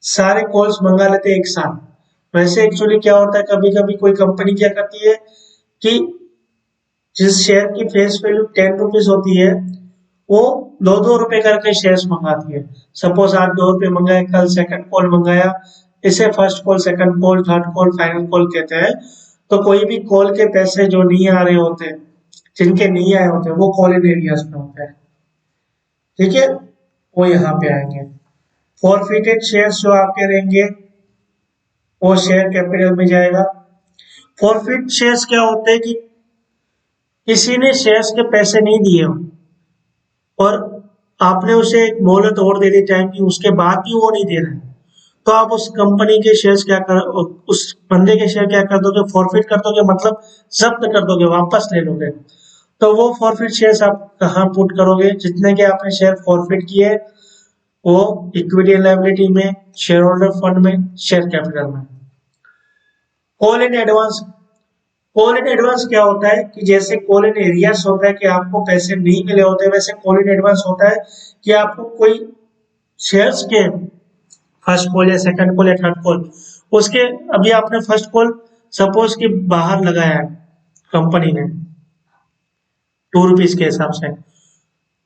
A: सारे कॉल्स मंगा लेते हैं एक साथ। वैसे एक्चुअली क्या होता है, कभी कभी कोई कंपनी क्या करती है कि जिस शेयर की फेस वैल्यू 10 रुपीज होती है, वो 2-2 रुपए करके शेयर्स मंगाती है। सपोज आज 2 रुपए मंगाए, कल सेकंड कॉल मंगाया, इसे first call, second call, third call, final call कहते हैं। तो कोई भी कॉल के पैसे जो नहीं आ रहे होते, जिनके नहीं आए होते, वो कॉल इन एरियाज में होते हैं। ठीक है, वो यहाँ पे आएंगे। फॉरफिटेड शेयर्स जो आपके रहेंगे वो शेयर कैपिटल में जाएगा। फॉरफिट शेयर्स क्या होते हैं कि किसी ने शेयर्स के पैसे नहीं दिए हो और आपने उसे एक मोहलत और दे दी टाइम की, उसके बाद भी वो नहीं दे रहा है, तो आप उस कंपनी के शेयर्स क्या कर उस बंदे के शेयर क्या कर दोगे, फॉरफिट कर दोगे, मतलब जब्त कर दोगे, वापस ले लोगे। तो वो फॉरफिट शेयर्स आप कहाँ पुट करोगे, जितने के आपने शेयर फॉरफिट किए वो इक्विटी एंड लायबिलिटी में, शेयर होल्डर फंड में, शेयर कैपिटल में। Call in advance, call in advance क्या होता है कि जैसे कॉल इन एरियर्स होता है कि आपको पैसे नहीं मिले होते, वैसे कॉल इन एडवांस होता है कि आपको कोई शेयर्स के फर्स्ट कॉल या सेकंड कॉल या थर्ड कॉल, उसके अभी आपने फर्स्ट कॉल सपोज कि बाहर लगाया है कंपनी ने ₹2 के हिसाब से,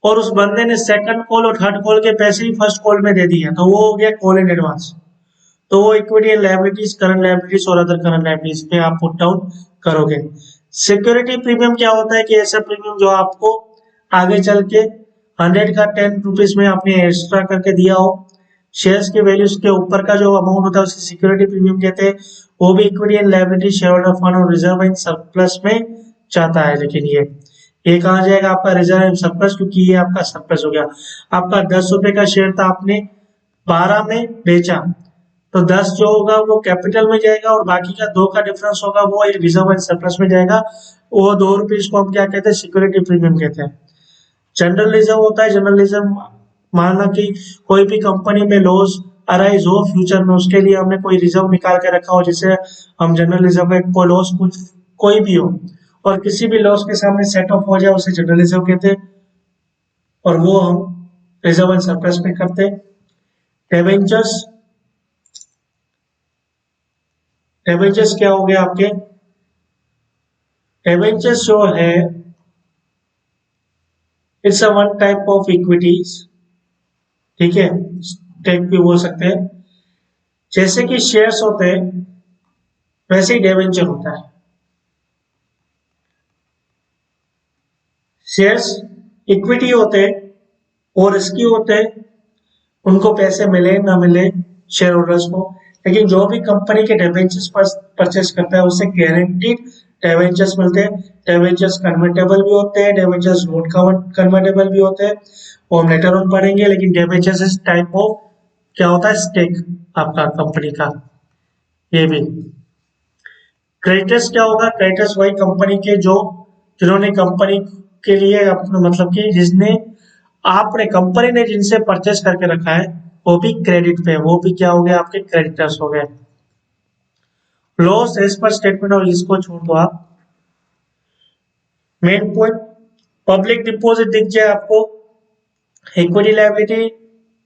A: और उस बंदे ने सेकंड कॉल और थर्ड कॉल के पैसे ही फर्स्ट कॉल में दे दिए, तो वो हो गया कॉल इन एडवांस। तो वो equity and liabilities, current liabilities और अदर करंट लायबिलिटीज पे आप पुट डाउन करोगे। सिक्योरिटी प्रीमियम क्या होता है कि ऐसा प्रीमियम जो आपको आगे चल के 100 का ₹10 में आपने एक्स्ट्रा करके दिया हो, शेयर्स के वैल्यूज के ऊपर का जो अमाउंट होता है उसे सिक्योरिटी प्रीमियम कहते हैं। वो भी equity and liability, share holder fund और रिजर्व एंड सरप्लस में जाता है। लेकिन ये कहाँ जाएगा आपका रिजर्व एंड सरप्लस, क्योंकि ये आपका सरप्लस हो गया। आपका ₹10 का शेयर था, आपने 12 में बेचा, तो 10 जो होगा वो कैपिटल में जाएगा और बाकी का 2 का डिफरेंस होगा वो रिजर्व एंड सरप्लस में जाएगा। वो ₹2 को हम क्या कहते हैं, सिक्योरिटी प्रीमियम कहते हैं। जनरल रिजर्व होता है, जनरल रिजर्व माना कि कोई भी कंपनी में लॉस अराइज हो फ्यूचर में, उसके लिए हमने कोई रिजर्व निकाल के रखा हो, जिसे हम जनरल रिजर्व में कोई लॉस कुछ कोई भी हो और किसी भी लॉस के सामने सेट ऑफ हो जाए, उसे जनरल रिजर्व कहते हैं और वो हम रिजर्व एंड सरप्लस में करते हैं। डिबेंचर्स, डिबेंचर्स क्या हो गया आपके, डिबेंचर्स जो है it's a one type of equities, ठीक है, स्टेक भी बोल सकते हैं। जैसे कि शेयर्स होते हैं वैसे ही डिबेंचर होता है। शेयर्स इक्विटी होते हैं और रिस्की होते हैं, उनको पैसे मिले ना मिले शेयर होल्डर्स को, लेकिन जो भी कंपनी के डिबेंचर्स परचेस करता है उससे गारंटीड डिबेंचर्स मिलते हैं। डिबेंचर्स कन्वर्टेबल भी होते हैं, डिबेंचर्स नॉट कन्वर्टेबल भी होते हैं, वो हम लेटर ऑन पढ़ेंगे। लेकिन डिबेंचर्स इस टाइप ऑफ क्या होता है, स्टेक आपका कंपनी का। ये भी क्रेडिटर्स क्या होगा, क्रेडिटर्स वही कंपनी के जो जिन्होंने कंपनी के लिए अपना मतलब कि जिसने आपने कंपनी ने जिनसे परचेस करके रखा है वो भी क्रेडिट पे, वो भी क्या हो गया आपके क्रेडिटर्स हो गए। लॉस एज पर स्टेटमेंट और इसको छोड़ दो आप। मेन पॉइंट, पब्लिक डिपॉजिट दिख जाए आपको, इक्विटी लायबिलिटी,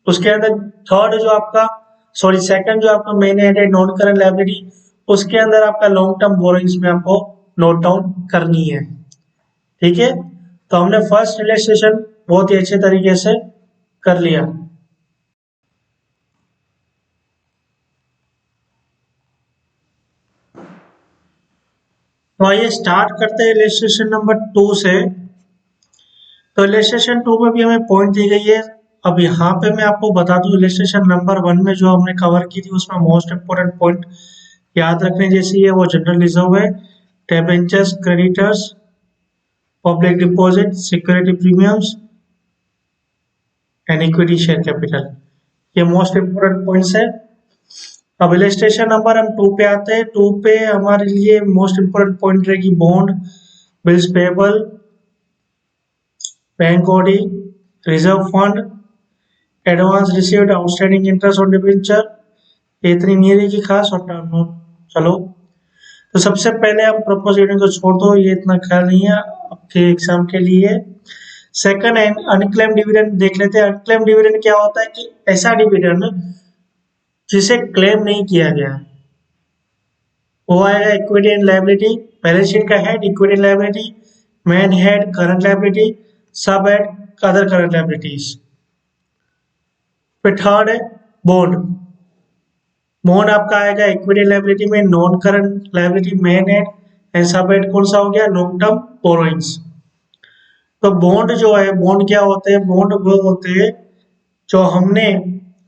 A: उसके अंदर थर्ड जो आपका सॉरी सेकंड जो आपका मेन हेड है नॉन करंट लायबिलिटी, उसके अंदर आपका लॉन्ग टर्म बोरोइंग्स में आपको नोट डाउन करनी है, ठीक है। तो हमने फर्स्ट रिलेशेशन बहुत ही अच्छे तरीके से कर लिया। तो आइए स्टार्ट करते हैं इलस्ट्रेशन नंबर 2 से। तो इलस्ट्रेशन 2 में भी हमें पॉइंट दी गई है। अब यहाँ पे मैं आपको बता दूं इलस्ट्रेशन नंबर 1 में जो हमने कवर की थी उसमें मोस्ट इंपोर्टेंट पॉइंट याद रखने जैसी है, वो जनरल रिजर्व है, debentures, creditors, public deposit, security premiums and equity share capital. ये मोस्ट इंपोर्टेंट पॉइंट्स है। अब इलस्ट्रेशन नंबर हम 2 पे आते हैं। 2 पे हमारे लिए मोस्ट इंपोर्टेंट पॉइंट रहेगी bond, bills payable, bank OD, reserve fund, advance received outstanding interest on debenture. इतनी नहीं रहेगी खास और टर्म लोन। चलो, तो सबसे पहले हम प्रपोज यूनिट को छोड़ दो, ये इतना ख्याल नहीं है आपके एग्जाम के लिए। सेकंड अनक्लेम डिविडेंड देख लेते हैं। अनक्लेम डिविडेंड क्या होता है कि ऐसा डिविडेंड जिसे क्लेम नहीं किया गया, वो आएगा equity and liability. Balance sheet का head equity and liability, main head current liability, sub head other current liabilities. फिर थर्ड है बॉन्ड। बॉन्ड आपका आएगा इक्विटी लायबिलिटी में, non current liability main head and sub head कौन सा हो गया, लॉन्ग टर्म बोरोइंग्स। तो बॉन्ड जो है, बॉन्ड क्या होते हैं, बॉन्ड वो होते हैं जो हमने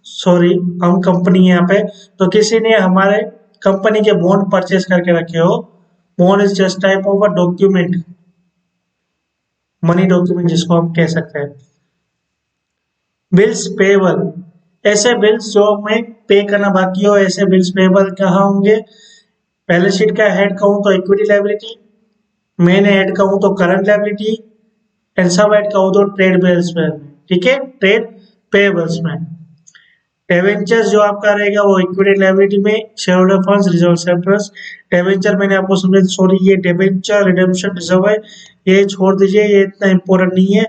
A: सॉरी हम कंपनी यहाँ पे, तो किसी ने हमारे कंपनी के बॉन्ड परचेस करके रखे हो bond is just type of a document, money document जिसको हम कह सकते हैं। बिल्स पेबल, ऐसे बिल्स जो हमें पे करना बाकी हो, ऐसे बिल्स पेबल कहाँ होंगे? बैलेंस शीट का हेड कहूँ तो इक्विटी लायबिलिटी, मेन हेड कहूँ तो current liability, and sub head कहूँ तो ट्रेड पेबल्स में। ठीक है, ट्रेड पेबल्स में। डिवेंचर्स जो आपका रहेगा वो इक्विटी लायबिलिटी में, share holder funds, reserve surplus. Debenture मैंने आपको समझा, सॉरी ये डिवेंचर रिडेम्पशन रिजर्व है, ये छोड़ दीजिए, ये इतना इंपॉर्टेंट नहीं है।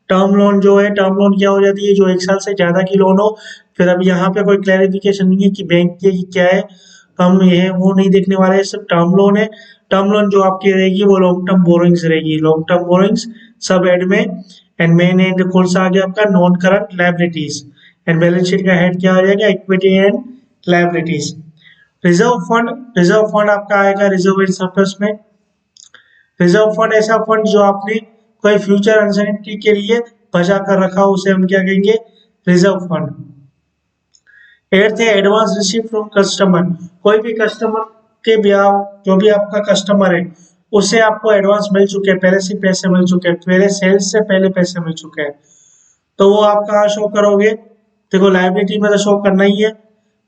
A: टर्म लोन जो है, टर्म लोन क्या हो जाती है? जो 1 साल से ज्यादा की लोन हो। फिर अब यहाँ पे कोई क्लैरिफिकेशन नहीं है कि बैंक की क्या है, तो हम ये वो नहीं देखने वाले हैं, सिर्फ टर्म लोन है। टर्म लोन जो आपकी रहेगी वो लॉन्ग टर्म बोरोइंग्स रहेगी, लॉन्ग टर्म बोरोइंग्स सब हेड में। एंड मेन हेड कौन सा आ गया आपका? Non current liabilities. And balance sheet का हेड क्या आ जाएगा? Equity and liabilities. Reserve fund, reserve fund आपका आएगा रिजर्व एंड सरप्लस में। रिजर्व फंड ऐसा फंड जो आपने कोई फ्यूचर अनसर्टेनिटी के लिए बचा कर रखा हो, उसे हम क्या कहेंगे? Reserve fund. एट है एडवांस रिसीव फ्रॉम कस्टमर, कोई भी कस्टमर के ब्याह, जो भी आपका कस्टमर है उसे आपको एडवांस मिल चुके हैं, पहले से पैसे मिल चुके हैं, पहले सेल्स से पहले पैसे मिल चुके हैं, तो वो आप कहाँ शो करोगे? देखो लायबिलिटी में तो शो करना ही है।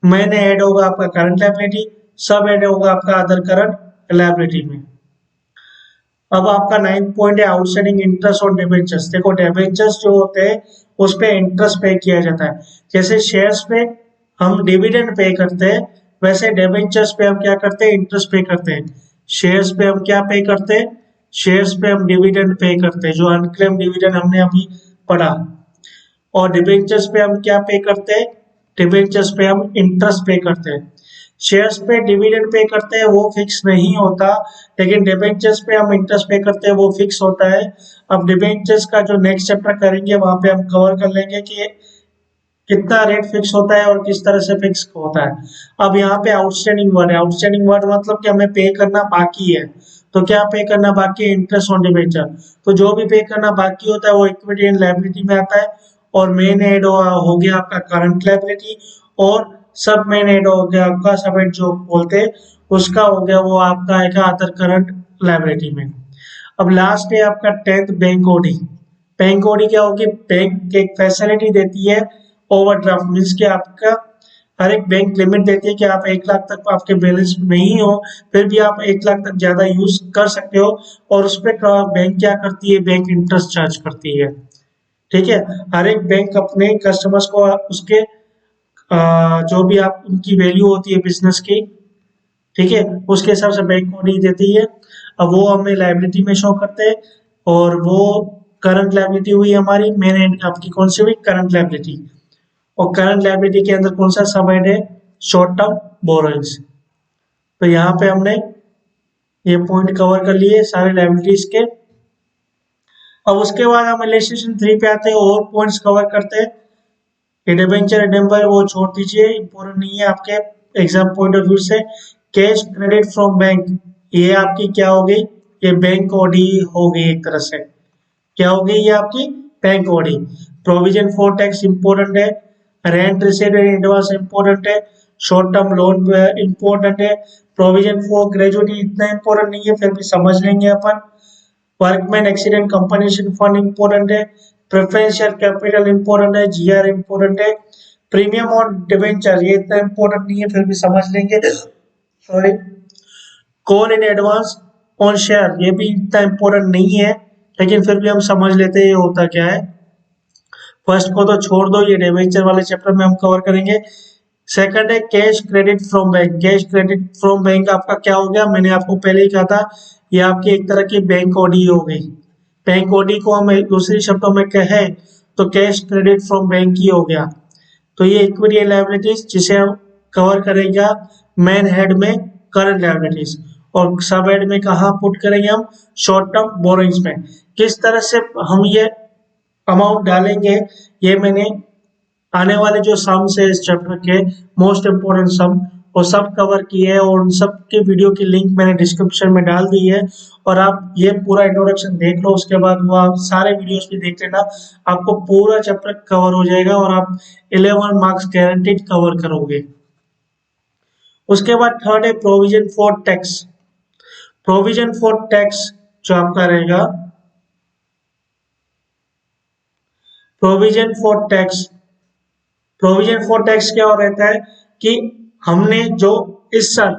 A: मेन ऐड होगा आपका करंट लायबिलिटी, सब ऐड होगा आपका अदर करंट लायबिलिटी में। अब आपका 9th पॉइंट है आउटस्टैंडिंग इंटरेस्ट ऑन डिबेंचर्स। देखो डिबेंचर्स जो होते हैं उस पे इंटरेस्ट पे किया जाता है, जैसे शेयर्स पे हम डिविडेंड पे करते हैं, वैसे डिबेंचर्स पे हम क्या करते हैं? इंटरेस्ट पे करते हैं। शेयर्स पे हम क्या पे करते हैं? शेयर्स पे हम डिविडेंड पे करते हैं, जो अनक्लेम डिविडेंड हमने अभी पढ़ा। और डिबेंचर्स पे हम क्या पे करते हैं? डिबेंचर्स पे हम इंटरेस्ट पे करते हैं। शेयर्स पे डिविडेंड पे करते हैं वो फिक्स नहीं होता, लेकिन डिबेंचर्स पे हम इंटरेस्ट पे करते हैं वो फिक्स होता है। अब डिबेंचर्स का जो नेक्स्ट चैप्टर करेंगे वहां पे हम कवर कर लेंगे कि कितना रेट फिक्स होता है और किस तरह से फिक्स होता है। अब यहाँ पे आउटस्टैंडिंग वर्ड है, आउटस्टैंडिंग वर्ड मतलब कि हमें पे करना बाकी है। तो क्या पे करना बाकी है? Interest on debenture. तो जो भी पे करना बाकी होता है वो इक्विटी एंड लायबिलिटी में आता है। और मेन हेड हो गया आपका करंट लायबिलिटी, और सब मेन हेड हो गया आपका, सब हेड जो बोलते हैं उसका हो गया वो आपका आएगा अदर करंट लायबिलिटी में। अब लास्ट है आपका 10th bank OD. Bank OD क्या होगी? बैंक एक फैसिलिटी देती है ओवरड्राफ्ट, मीन्स कि आपका हर एक बैंक लिमिट देती है कि आप 1 लाख तक आपके बैलेंस नहीं हो, फिर भी आप 1 लाख तक ज्यादा यूज कर सकते हो, और उस पर बैंक क्या करती है? बैंक इंटरेस्ट चार्ज करती है। ठीक है, हर एक बैंक अपने कस्टमर्स को उसके जो भी आप उनकी वैल्यू होती है बिजनेस की, ठीक है, उसके हिसाब से बैंक को नहीं देती है। अब वो हमें लायबिलिटी में शो करते हैं, और वो करंट लायबिलिटी हुई हमारी मेन एंड आपकी कौन सी हुई? Current liability. और करंट लायबिलिटी के अंदर कौन सा सब हेड है? Short term borrowings. तो यहाँ पे हमने ये पॉइंट कवर कर लिए सारे लायबिलिटीज के। अब उसके बाद हम इलस्ट्रेशन 3 पे आते हैं और पॉइंट्स कवर करते हैं। ये डिबेंचर रिडेम्बर वो छोड़ दीजिए, इंपॉर्टेंट नहीं है आपके एग्जाम पॉइंट ऑफ व्यू से। कैश क्रेडिट फ्रॉम बैंक, ये आपकी क्या हो गई? ये बैंक ओडी हो गई एक तरह से। क्या हो गई ये आपकी? Bank OD. Provision for tax important है, rent received in advance important है, शॉर्ट टर्म लोन इंपॉर्टेंट है, प्रोविजन फॉर ग्रेजुएटी इतना इंपॉर्टेंट नहीं है, फिर भी समझ लेंगे अपन। Workman accident compensation fund important है, प्रेफरेंशियल कैपिटल इंपॉर्टेंट है, जीआर इंपॉर्टेंट है, प्रीमियम और डिवेंचर ये इतना इंपॉर्टेंट नहीं है, फिर भी समझ लेंगे। Sorry, call in advance on share ये भी इतना इंपॉर्टेंट नहीं है, लेकिन फिर भी हम समझ लेते हैं ये होता क्या है। फर्स्ट को तो छोड़ दो, ये डिवेंचर वाले चैप्टर में हम कवर करेंगे। सेकंड है cash credit from bank. Cash credit from bank आपका क्या हो गया? मैंने आपको पहले ही कहा था, ये आपकी एक तरह की बैंक ओडी हो गई। बैंक ओडी को हम दूसरे शब्दों में कहे तो कैश क्रेडिट फ्रॉम बैंक ही हो गया। तो ये इक्विटी एंड लायबिलिटीज जिसे हम कवर करेगा मेन हेड में करंट लायबिलिटीज, और सब हेड में कहाँ पुट करेंगे हम? शॉर्ट टर्म बोरोइंग्स में। किस तरह से हम ये अमाउंट डालेंगे, ये मैंने आने वाले जो सम्स है इस चैप्टर के मोस्ट इम्पोर्टेंट सम वो सब कवर किए हैं, और उन सब के वीडियो की लिंक मैंने डिस्क्रिप्शन में डाल दी है। और आप ये पूरा इंट्रोडक्शन देख लो, उसके बाद वो आप सारे वीडियोस भी देख लेना, आपको पूरा चैप्टर कवर हो जाएगा और आप 11 मार्क्स गारंटीड कवर करोगे। उसके बाद थर्ड है provision for tax. Provision for tax जो आपका रहेगा, provision for tax, provision for tax क्या हो रहता है कि हमने जो इस साल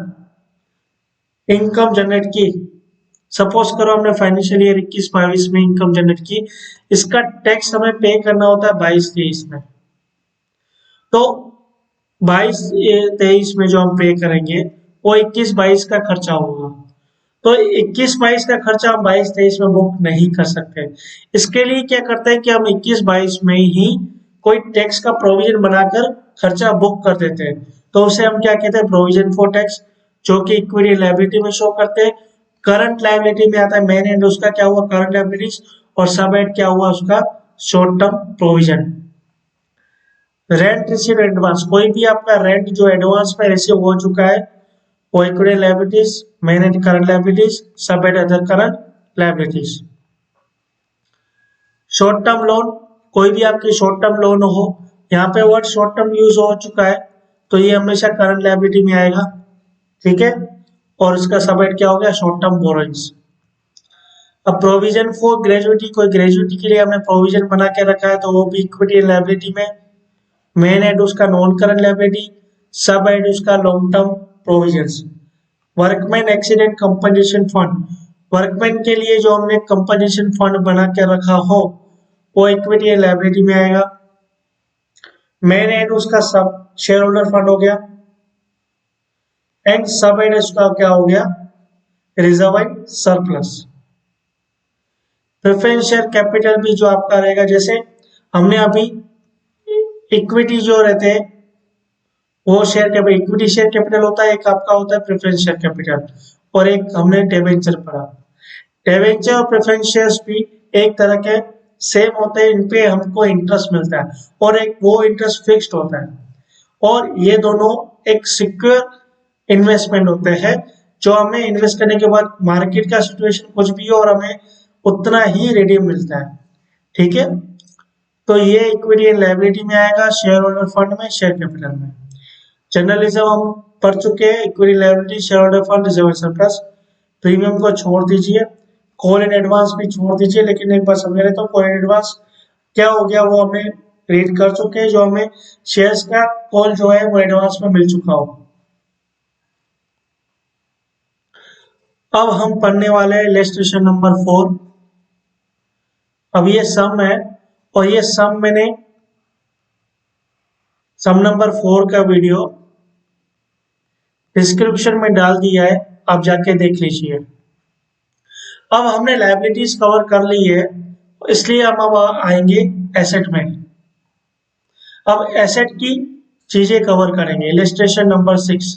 A: इनकम जनरेट की, सपोज करो हमने फाइनेंशियल ईयर 21-22 में इनकम जनरेट की, इसका टैक्स हमें पे करना होता है 22-23 में। तो 22-23 में जो हम पे करेंगे वो 21-22 का खर्चा होगा। तो 21-22 का खर्चा हम 22-23 में बुक नहीं कर सकते। इसके लिए क्या करते हैं कि हम 21-22 में ही कोई टैक्स का प्रोविजन बनाकर खर्चा बुक कर देते हैं। तो उसे हम क्या कहते हैं, प्रोविजन फॉर टैक्स, जो कि इक्विटी लायबिलिटी में शो करते हैं। करंट लायबिलिटी में आता है मेन एंड, उसका क्या हुआ करंट लायबिलिटीज, और सब एंड क्या हुआ उसका short term provision. Rent receive advance, कोई भी आपका रेंट जो एडवांस में रिसीव हो चुका है वो equity liabilities, main and current liabilities, sub and other current liabilities. Short term loan, कोई भी आपकी शॉर्ट टर्म लोन हो, यहाँ पे वर्ड शॉर्ट टर्म यूज हो चुका है तो ये हमेशा करंट लायबिलिटी में आएगा, ठीक है। और इसका सब हेड क्या हो गया, शॉर्ट टर्म बोरोइंग्स। अब प्रोविजन फॉर ग्रेजुइटी, कोई ग्रेजुइटी के लिए हमने प्रोविजन बना के रखा है तो वो भी इक्विटी लायबिलिटी में। मेन हेड उसका non current liability, sub head उसका long term provisions. Workman accident compensation fund, workman के लिए जो हमने कंपनसेशन फंड बना के रखा हो वो इक्विटी लायबिलिटी में आएगा। मेन हेड उसका सब शेयर होल्डर फंड हो गया, एंड सब हेड उसका क्या हो गया, reserve and surplus. Preference share capital भी जो आपका रहेगा, जैसे हमने अभी इक्विटी जो रहते हैं वो share capital, equity share capital होता है, एक आपका होता है प्रेफरेंस शेयर कैपिटल, और एक हमने डिबेंचर पढ़ा। डिबेंचर और प्रेफरेंस शेयर्स भी एक तरह के सेम होते हैं, इन पे हमको इंटरेस्ट मिलता है और एक वो इंटरेस्ट फिक्स्ड होता है, और ये दोनों एक सिक्योर इन्वेस्टमेंट होते हैं जो हमें इन्वेस्ट करने के बाद मार्केट का सिचुएशन कुछ भी हो और हमें उतना ही रिडीम मिलता है, ठीक है। तो ये इक्विटी एंड लायबिलिटी में आएगा, शेयर होल्डर फंड में, शेयर कैपिटल में। जर्नलिज्म हम पढ़ चुके हैं, equity liability, share holder fund, reserve surplus. Premium को छोड़ दीजिए, कॉल इन एडवांस भी छोड़ दीजिए, लेकिन एक बार समझ रहे तो कॉल इन एडवांस क्या हो गया वो हमें रीड कर चुके हैं, जो हमें शेयर्स का कॉल जो है वो एडवांस में मिल चुका हो। अब हम पढ़ने वाले हैं इलस्ट्रेशन नंबर 4। अब ये सम है और ये सम मैंने सम नंबर 4 का वीडियो डिस्क्रिप्शन में डाल दिया है, आप जाके देख लीजिए। अब हमने लायबिलिटीज कवर कर ली है, इसलिए हम अब आएंगे एसेट में। अब एसेट की चीजें कवर करेंगे, इलस्ट्रेशन नंबर 6।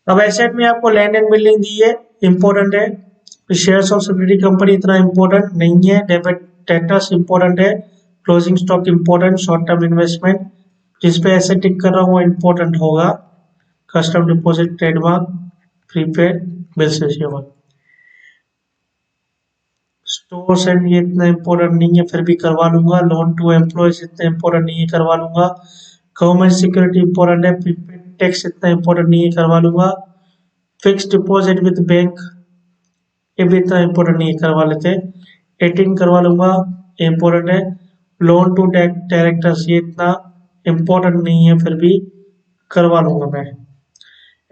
A: अब एसेट में आपको लैंड एंड बिल्डिंग दी है, इंपॉर्टेंट है। शेयर्स ऑफ सिक्योरिटी कंपनी इतना इंपॉर्टेंट नहीं है, डेबिट डेटर्स इंपॉर्टेंट है, closing stock important, short term investment जिसपे एसेट टिक कर रहा हूँ वो इंपॉर्टेंट होगा, custom deposit, trademark, prepaid, bills receivable. Stores and ये इतना इंपॉर्टेंट नहीं है, फिर भी करवा लूंगा। लोन टू एम्प्लॉयज इतना इंपॉर्टेंट नहीं है, करवा लूंगा। गवर्नमेंट सिक्योरिटी इंपॉर्टेंट है, प्रीपेड टैक्स इतना इंपॉर्टेंट नहीं है, करवा लूंगा। फिक्स डिपॉजिट विद बैंक ये भी इतना इंपॉर्टेंट नहीं है, करवा लेते। 18 करवा लूंगा, इंपॉर्टेंट है। लोन टू डायरेक्टर्स ये इतना इंपॉर्टेंट नहीं है, फिर भी करवा लूंगा मैं।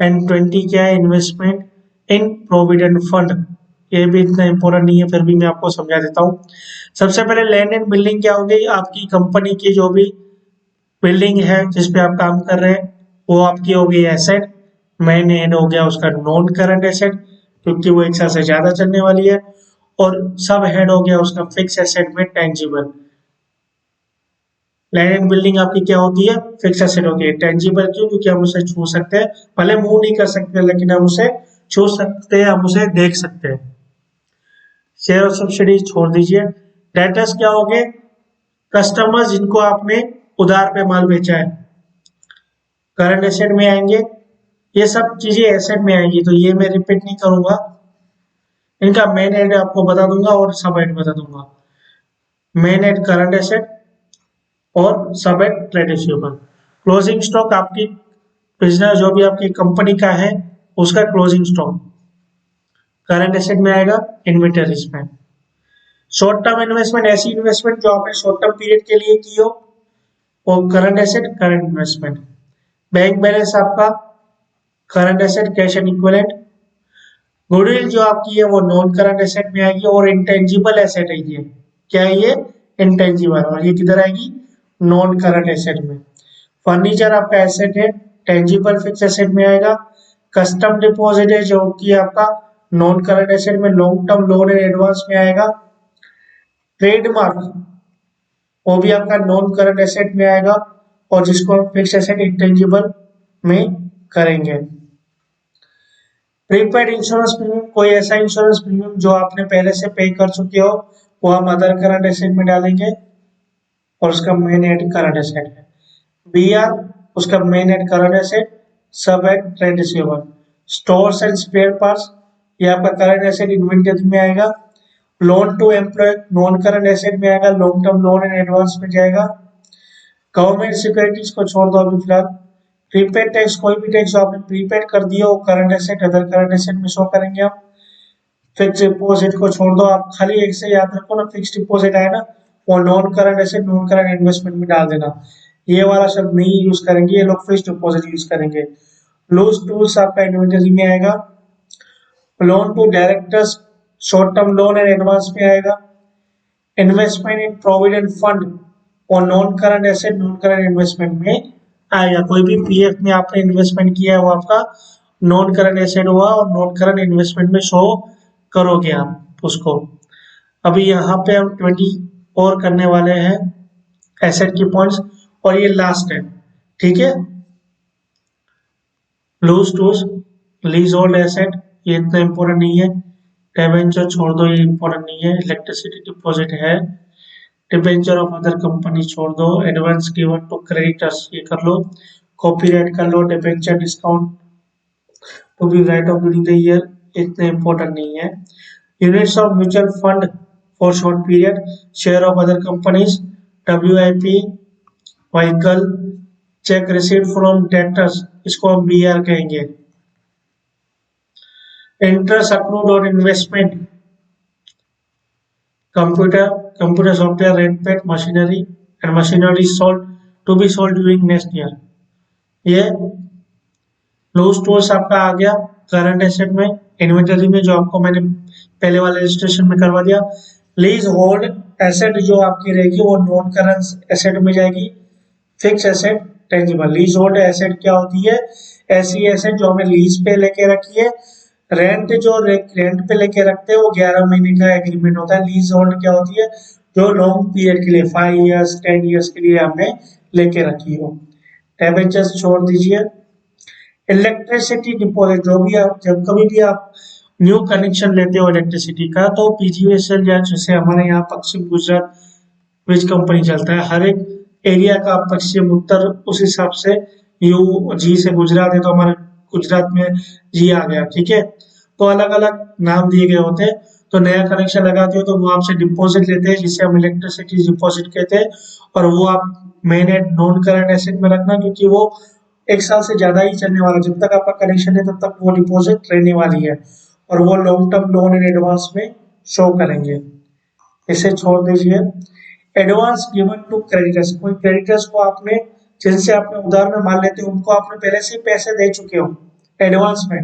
A: एंड 20 क्या है, इन्वेस्टमेंट इन प्रोविडेंट फंड, ये भी इतना इंपॉर्टेंट नहीं है, फिर भी मैं आपको समझा देता हूँ। सबसे पहले लैंड एंड बिल्डिंग क्या हो गई, आपकी कंपनी की जो भी बिल्डिंग है जिसपे आप काम कर रहे हैं वो आपकी हो गई एसेट। मेन हेड हो गया उसका नॉन करंट एसेट क्योंकि वो 1 साल से ज्यादा चलने वाली है, और सब हेड हो गया उसका फिक्स एसेट में टेंजिबल। लैंड एंड बिल्डिंग आपकी क्या होती है, फिक्स एसेट होती है। टेंजिबल क्यों, क्योंकि हम उसे छू सकते हैं, भले मूव नहीं कर सकते लेकिन हम उसे छू सकते हैं, हम उसे देख सकते हैं। शेयर और सब्सिडी छोड़ दीजिए। डेटर्स क्या हो गए, कस्टमर्स जिनको आपने उधार पे माल बेचा है, करंट एसेट में आएंगे। ये सब चीजें एसेट में आएंगी तो ये मैं रिपीट नहीं करूंगा, इनका मेन हेड आपको बता दूंगा और सब हेड बता दूंगा। मेन हेड करंट एसेट और सब head trade receivable. Closing stock आपकी बिजनेस जो भी आपकी कंपनी का है उसका क्लोजिंग स्टॉक, करंट एसेट में आएगा इन्वेंटरीज में। शॉर्ट टर्म इन्वेस्टमेंट ऐसी इन्वेस्टमेंट जो आपने शॉर्ट टर्म पीरियड के लिए की हो, और current asset current investment. Bank balance आपका current asset cash and equivalent. Goodwill जो आपकी है वो नॉन करंट एसेट में आएगी, और इंटेंजिबल एसेट है ये, क्या है ये, इंटेंजिबल, और ये किधर आएगी, नॉन करंट एसेट में। फर्नीचर आपका एसेट है, टेंजिबल फिक्स एसेट में आएगा। कस्टम डिपॉजिट है जो कि आपका नॉन करंट एसेट में, long term loan and advance में आएगा। ट्रेडमार्क वो भी आपका नॉन करंट एसेट में आएगा, और जिसको हम फिक्स एसेट इंटेंजिबल में करेंगे। प्रीपेड इंश्योरेंस प्रीमियम, कोई ऐसा इंश्योरेंस प्रीमियम जो आपने पहले से पे कर चुके हो, वो हम अदर करंट एसेट में डालेंगे, और उसका मेन एड करंट एसेट है। बीआर उसका main head current asset, sub head trade receivable. Stores and spare parts ये आपका करंट एसेट इन्वेंटरी में आएगा। Loan to employee non current asset में आएगा, long term loan and advance में जाएगा। गवर्नमेंट सिक्योरिटीज को छोड़ दो अभी फिलहाल। प्रीपेड टैक्स, कोई भी टैक्स जो आपने प्रीपेड कर दिया वो current asset other current asset में शो करेंगे हम। फिक्स डिपॉजिट को छोड़ दो, आप खाली एक से याद रखो ना, फिक्स डिपॉजिट आए ना वो non current asset non current investment में डाल देना, ये वाला शब्द नहीं यूज करेंगे, ये लोग फिक्स डिपॉजिट यूज करेंगे। लूज टूल्स आपका इन्वेंटरी में आएगा। Loan to directors short term loan and advance में आएगा। इन्वेस्टमेंट इन प्रोविडेंट फंड और non current asset non current investment में आएगा। कोई भी पीएफ में आपने इन्वेस्टमेंट किया है वो आपका नॉन करंट एसेट हुआ, और नॉन करंट इन्वेस्टमेंट में शो करोगे आप उसको। अभी यहाँ पे हम 20 और करने वाले हैं एसेट की पॉइंट्स, और ये लास्ट है, ठीक है। Loose tools, lease hold asset, ये इतना इंपॉर्टेंट नहीं है। डिबेंचर छोड़ दो, ये इंपॉर्टेंट नहीं है। इलेक्ट्रिसिटी डिपॉजिट है। डिबेंचर ऑफ अदर कंपनी छोड़ दो। एडवांस गिवन टू क्रेडिटर्स ये कर लो। कॉपीराइट कर लो। Debenture discount to be write off during the year, इतने इंपॉर्टेंट नहीं है। Units of mutual fund for short period, share of other companies, WIP, vehicle, cheque received from debtors, इसको हम BR कहेंगे। Interest accrued on investment, computer software, rent paid, machinery and machinery sold to be sold during next year. ये loose tools आपका आ गया current asset में, inventory में, जो आपको मैंने पहले वाले रजिस्ट्रेशन में करवा दिया। लीज होल्ड एसेट जो आपकी रहेगी वो नॉन करंट एसेट में जाएगी। Fix asset tangible. Lease hold asset क्या होती है, ऐसी एसेट जो हमने लीज पे लेके रखी है। रेंट जो रेंट पे लेके रखते हैं वो 11 महीने का एग्रीमेंट होता है। लीज होल्ड क्या होती है, जो लॉन्ग पीरियड के लिए 5 इयर्स 10 इयर्स के लिए हमने लेके रखी हो। डिबेंचर्स छोड़ दीजिए। इलेक्ट्रिसिटी डिपॉजिट, जो भी आप जब कभी भी आप न्यू कनेक्शन लेते हो इलेक्ट्रिसिटी का, तो PGVSL या जैसे हमारे यहाँ पश्चिम गुजरात विच कंपनी चलता है, हर एक एरिया का पश्चिम उत्तर उस हिसाब से UG से गुजरात है तो हमारे गुजरात में G आ गया, ठीक है। तो अलग अलग नाम दिए गए होते हैं। तो नया कनेक्शन लगाते हो तो वो आपसे डिपॉजिट लेते हैं, जिसे हम इलेक्ट्रिसिटी डिपॉजिट कहते हैं, और वो आप main head non current asset में रखना, क्योंकि वो 1 साल से ज्यादा ही चलने वाला, जब तक आपका कनेक्शन है तब तक वो डिपॉजिट रहने वाली है, और वो long term loan and advance में शो करेंगे। इसे छोड़ दीजिए। एडवांस गिवन टू क्रेडिटर्स, कोई क्रेडिटर्स को आपने, जिनसे आपने उधार में माल लेते हो, उनको आपने पहले से पैसे दे चुके हो एडवांस में,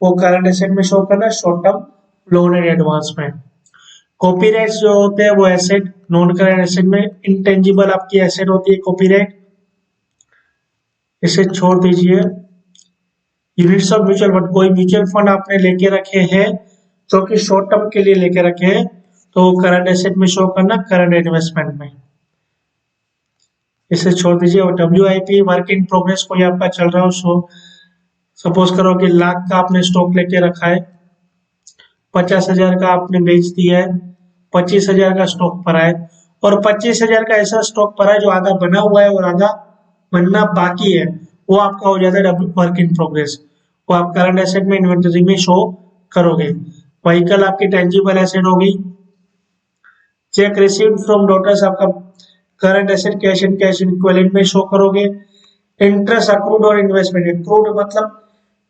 A: वो करंट एसेट में शो करना, short term loan and advance में। कॉपीराइट्स जो होते हैं वो एसेट नॉन करंट एसेट में, इंटेंजिबल आपकी एसेट होती है कॉपीराइट, इसे छोड़ दीजिए। यूनिट्स ऑफ म्यूचुअल फंड, कोई म्यूचुअल फंड आपने लेके रखे हैं जो कि शॉर्ट टर्म के लिए लेके रखे हैं, तो करंट एसेट में शो करना, करंट इन्वेस्टमेंट में, इसे छोड़ दीजिए। और WIP वर्क इन प्रोग्रेस, कोई आपका चल रहा हो, सपोज करो कि लाख का आपने स्टॉक लेके रखा है, 50,000 का आपने बेच दिया है, 25,000 का स्टॉक पड़ा है, और 25,000 का ऐसा स्टॉक पड़ा है जो आधा बना हुआ है और आधा बनना बाकी है, वो आपका हो जाता है वर्क इन प्रोग्रेस, वो आप करंट एसेट में इन्वेंटरी में शो करोगे। व्हीकल आपकी टेंजिबल एसेट होगी। चेक रिसीव्ड फ्रॉम डॉटर्स आपका करंट एसेट कैश इक्विवेलेंट में शो करोगे। इंटरेस्ट अक्रूड और इन्वेस्टमेंट, अक्रूड मतलब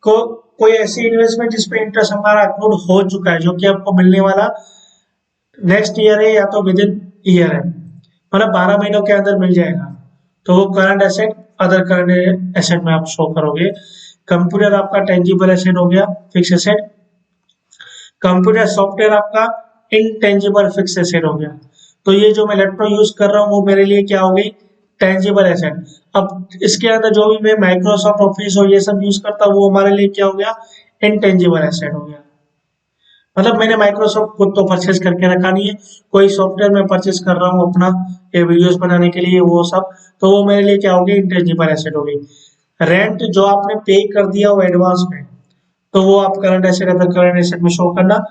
A: को कोई ऐसी इन्वेस्टमेंट जिसपे इंटरेस्ट हमारा अक्रूड हो चुका है, जो कि आपको मिलने वाला नेक्स्ट ईयर है या तो विद इन ईयर है, मतलब 12 महीनों के अंदर मिल जाएगा, तो वो current asset, other current asset में आप शो करोगे। कंप्यूटर आपका टेंजिबल एसेट हो गया, फिक्स एसेट। कंप्यूटर सॉफ्टवेयर आपका इनटेंजिबल फिक्स एसेट हो गया। तो ये जो मैं लैपटॉप यूज कर रहा हूँ वो मेरे लिए क्या हो गई, टेंजिबल एसेट। अब इसके अंदर जो भी मैं माइक्रोसॉफ्ट ऑफिस और ये सब यूज करता हूँ वो हमारे लिए क्या हो गया, इनटेंजिबल एसेट हो गया। मतलब मैंने माइक्रोसॉफ्ट खुद तो परचेज करके रखा नहीं है, कोई सॉफ्टवेयर मैं परचेज कर रहा हूँ अपना ये वीडियोस बनाने के लिए, वो सब, तो वो मेरे लिए क्या हो गई, इंटेंजिबल एसेट हो गई। रेंट जो आपने पे कर दिया वो एडवांस में, तो वो आप current asset other current asset में शो करना।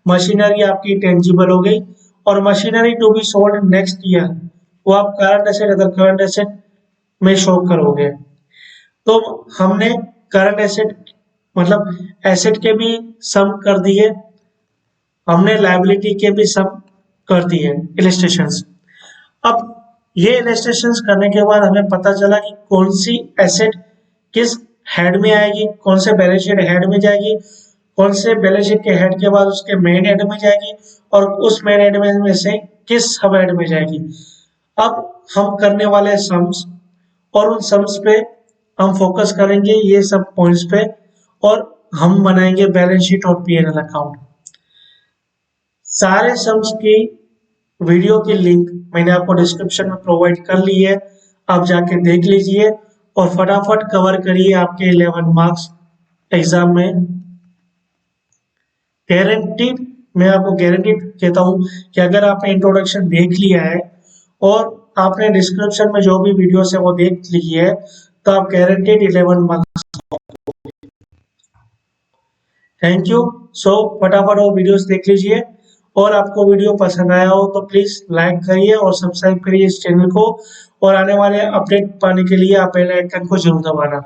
A: मशीनरी आपकी टेंजिबल हो गई, और machinery to be sold next year वो आप current asset other current asset में शो करोगे। तो हमने करंट एसेट मतलब एसेट के भी सम कर दिए, हमने लायबिलिटी के भी सम कर दिए इलस्ट्रेशंस। अब ये इलस्ट्रेशंस करने के बाद हमें पता चला कि कौन सी एसेट किस हेड में आएगी, कौन से बैलेंस शीट हेड में जाएगी, कौन से बैलेंस शीट के हेड के बाद उसके मेन हेड में जाएगी, और उस मेन हेड में से किस सब हेड में जाएगी। अब हम करने वाले सम्स, और उन सम्स पे हम फोकस करेंगे, ये सब पॉइंट्स पे, और हम बनाएंगे बैलेंस शीट और पीएनएल अकाउंट। सारे सम्स की वीडियो की लिंक मैंने आपको डिस्क्रिप्शन में प्रोवाइड कर ली है, आप जाके देख लीजिए और फटाफट कवर करिए आपके 11 मार्क्स एग्जाम में। गारंटीड, मैं आपको गारंटीड कहता हूं कि अगर आपने इंट्रोडक्शन देख लिया है और आपने डिस्क्रिप्शन में जो भी वीडियोस है वो देख ली है, तो आप guaranteed 11 marks. Thank you. So फटाफट वो वीडियोस देख लीजिए, और आपको वीडियो पसंद आया हो तो प्लीज लाइक करिए और सब्सक्राइब करिए इस चैनल को, और आने वाले अपडेट पाने के लिए आप बेल आइकन को जरूर दबाना।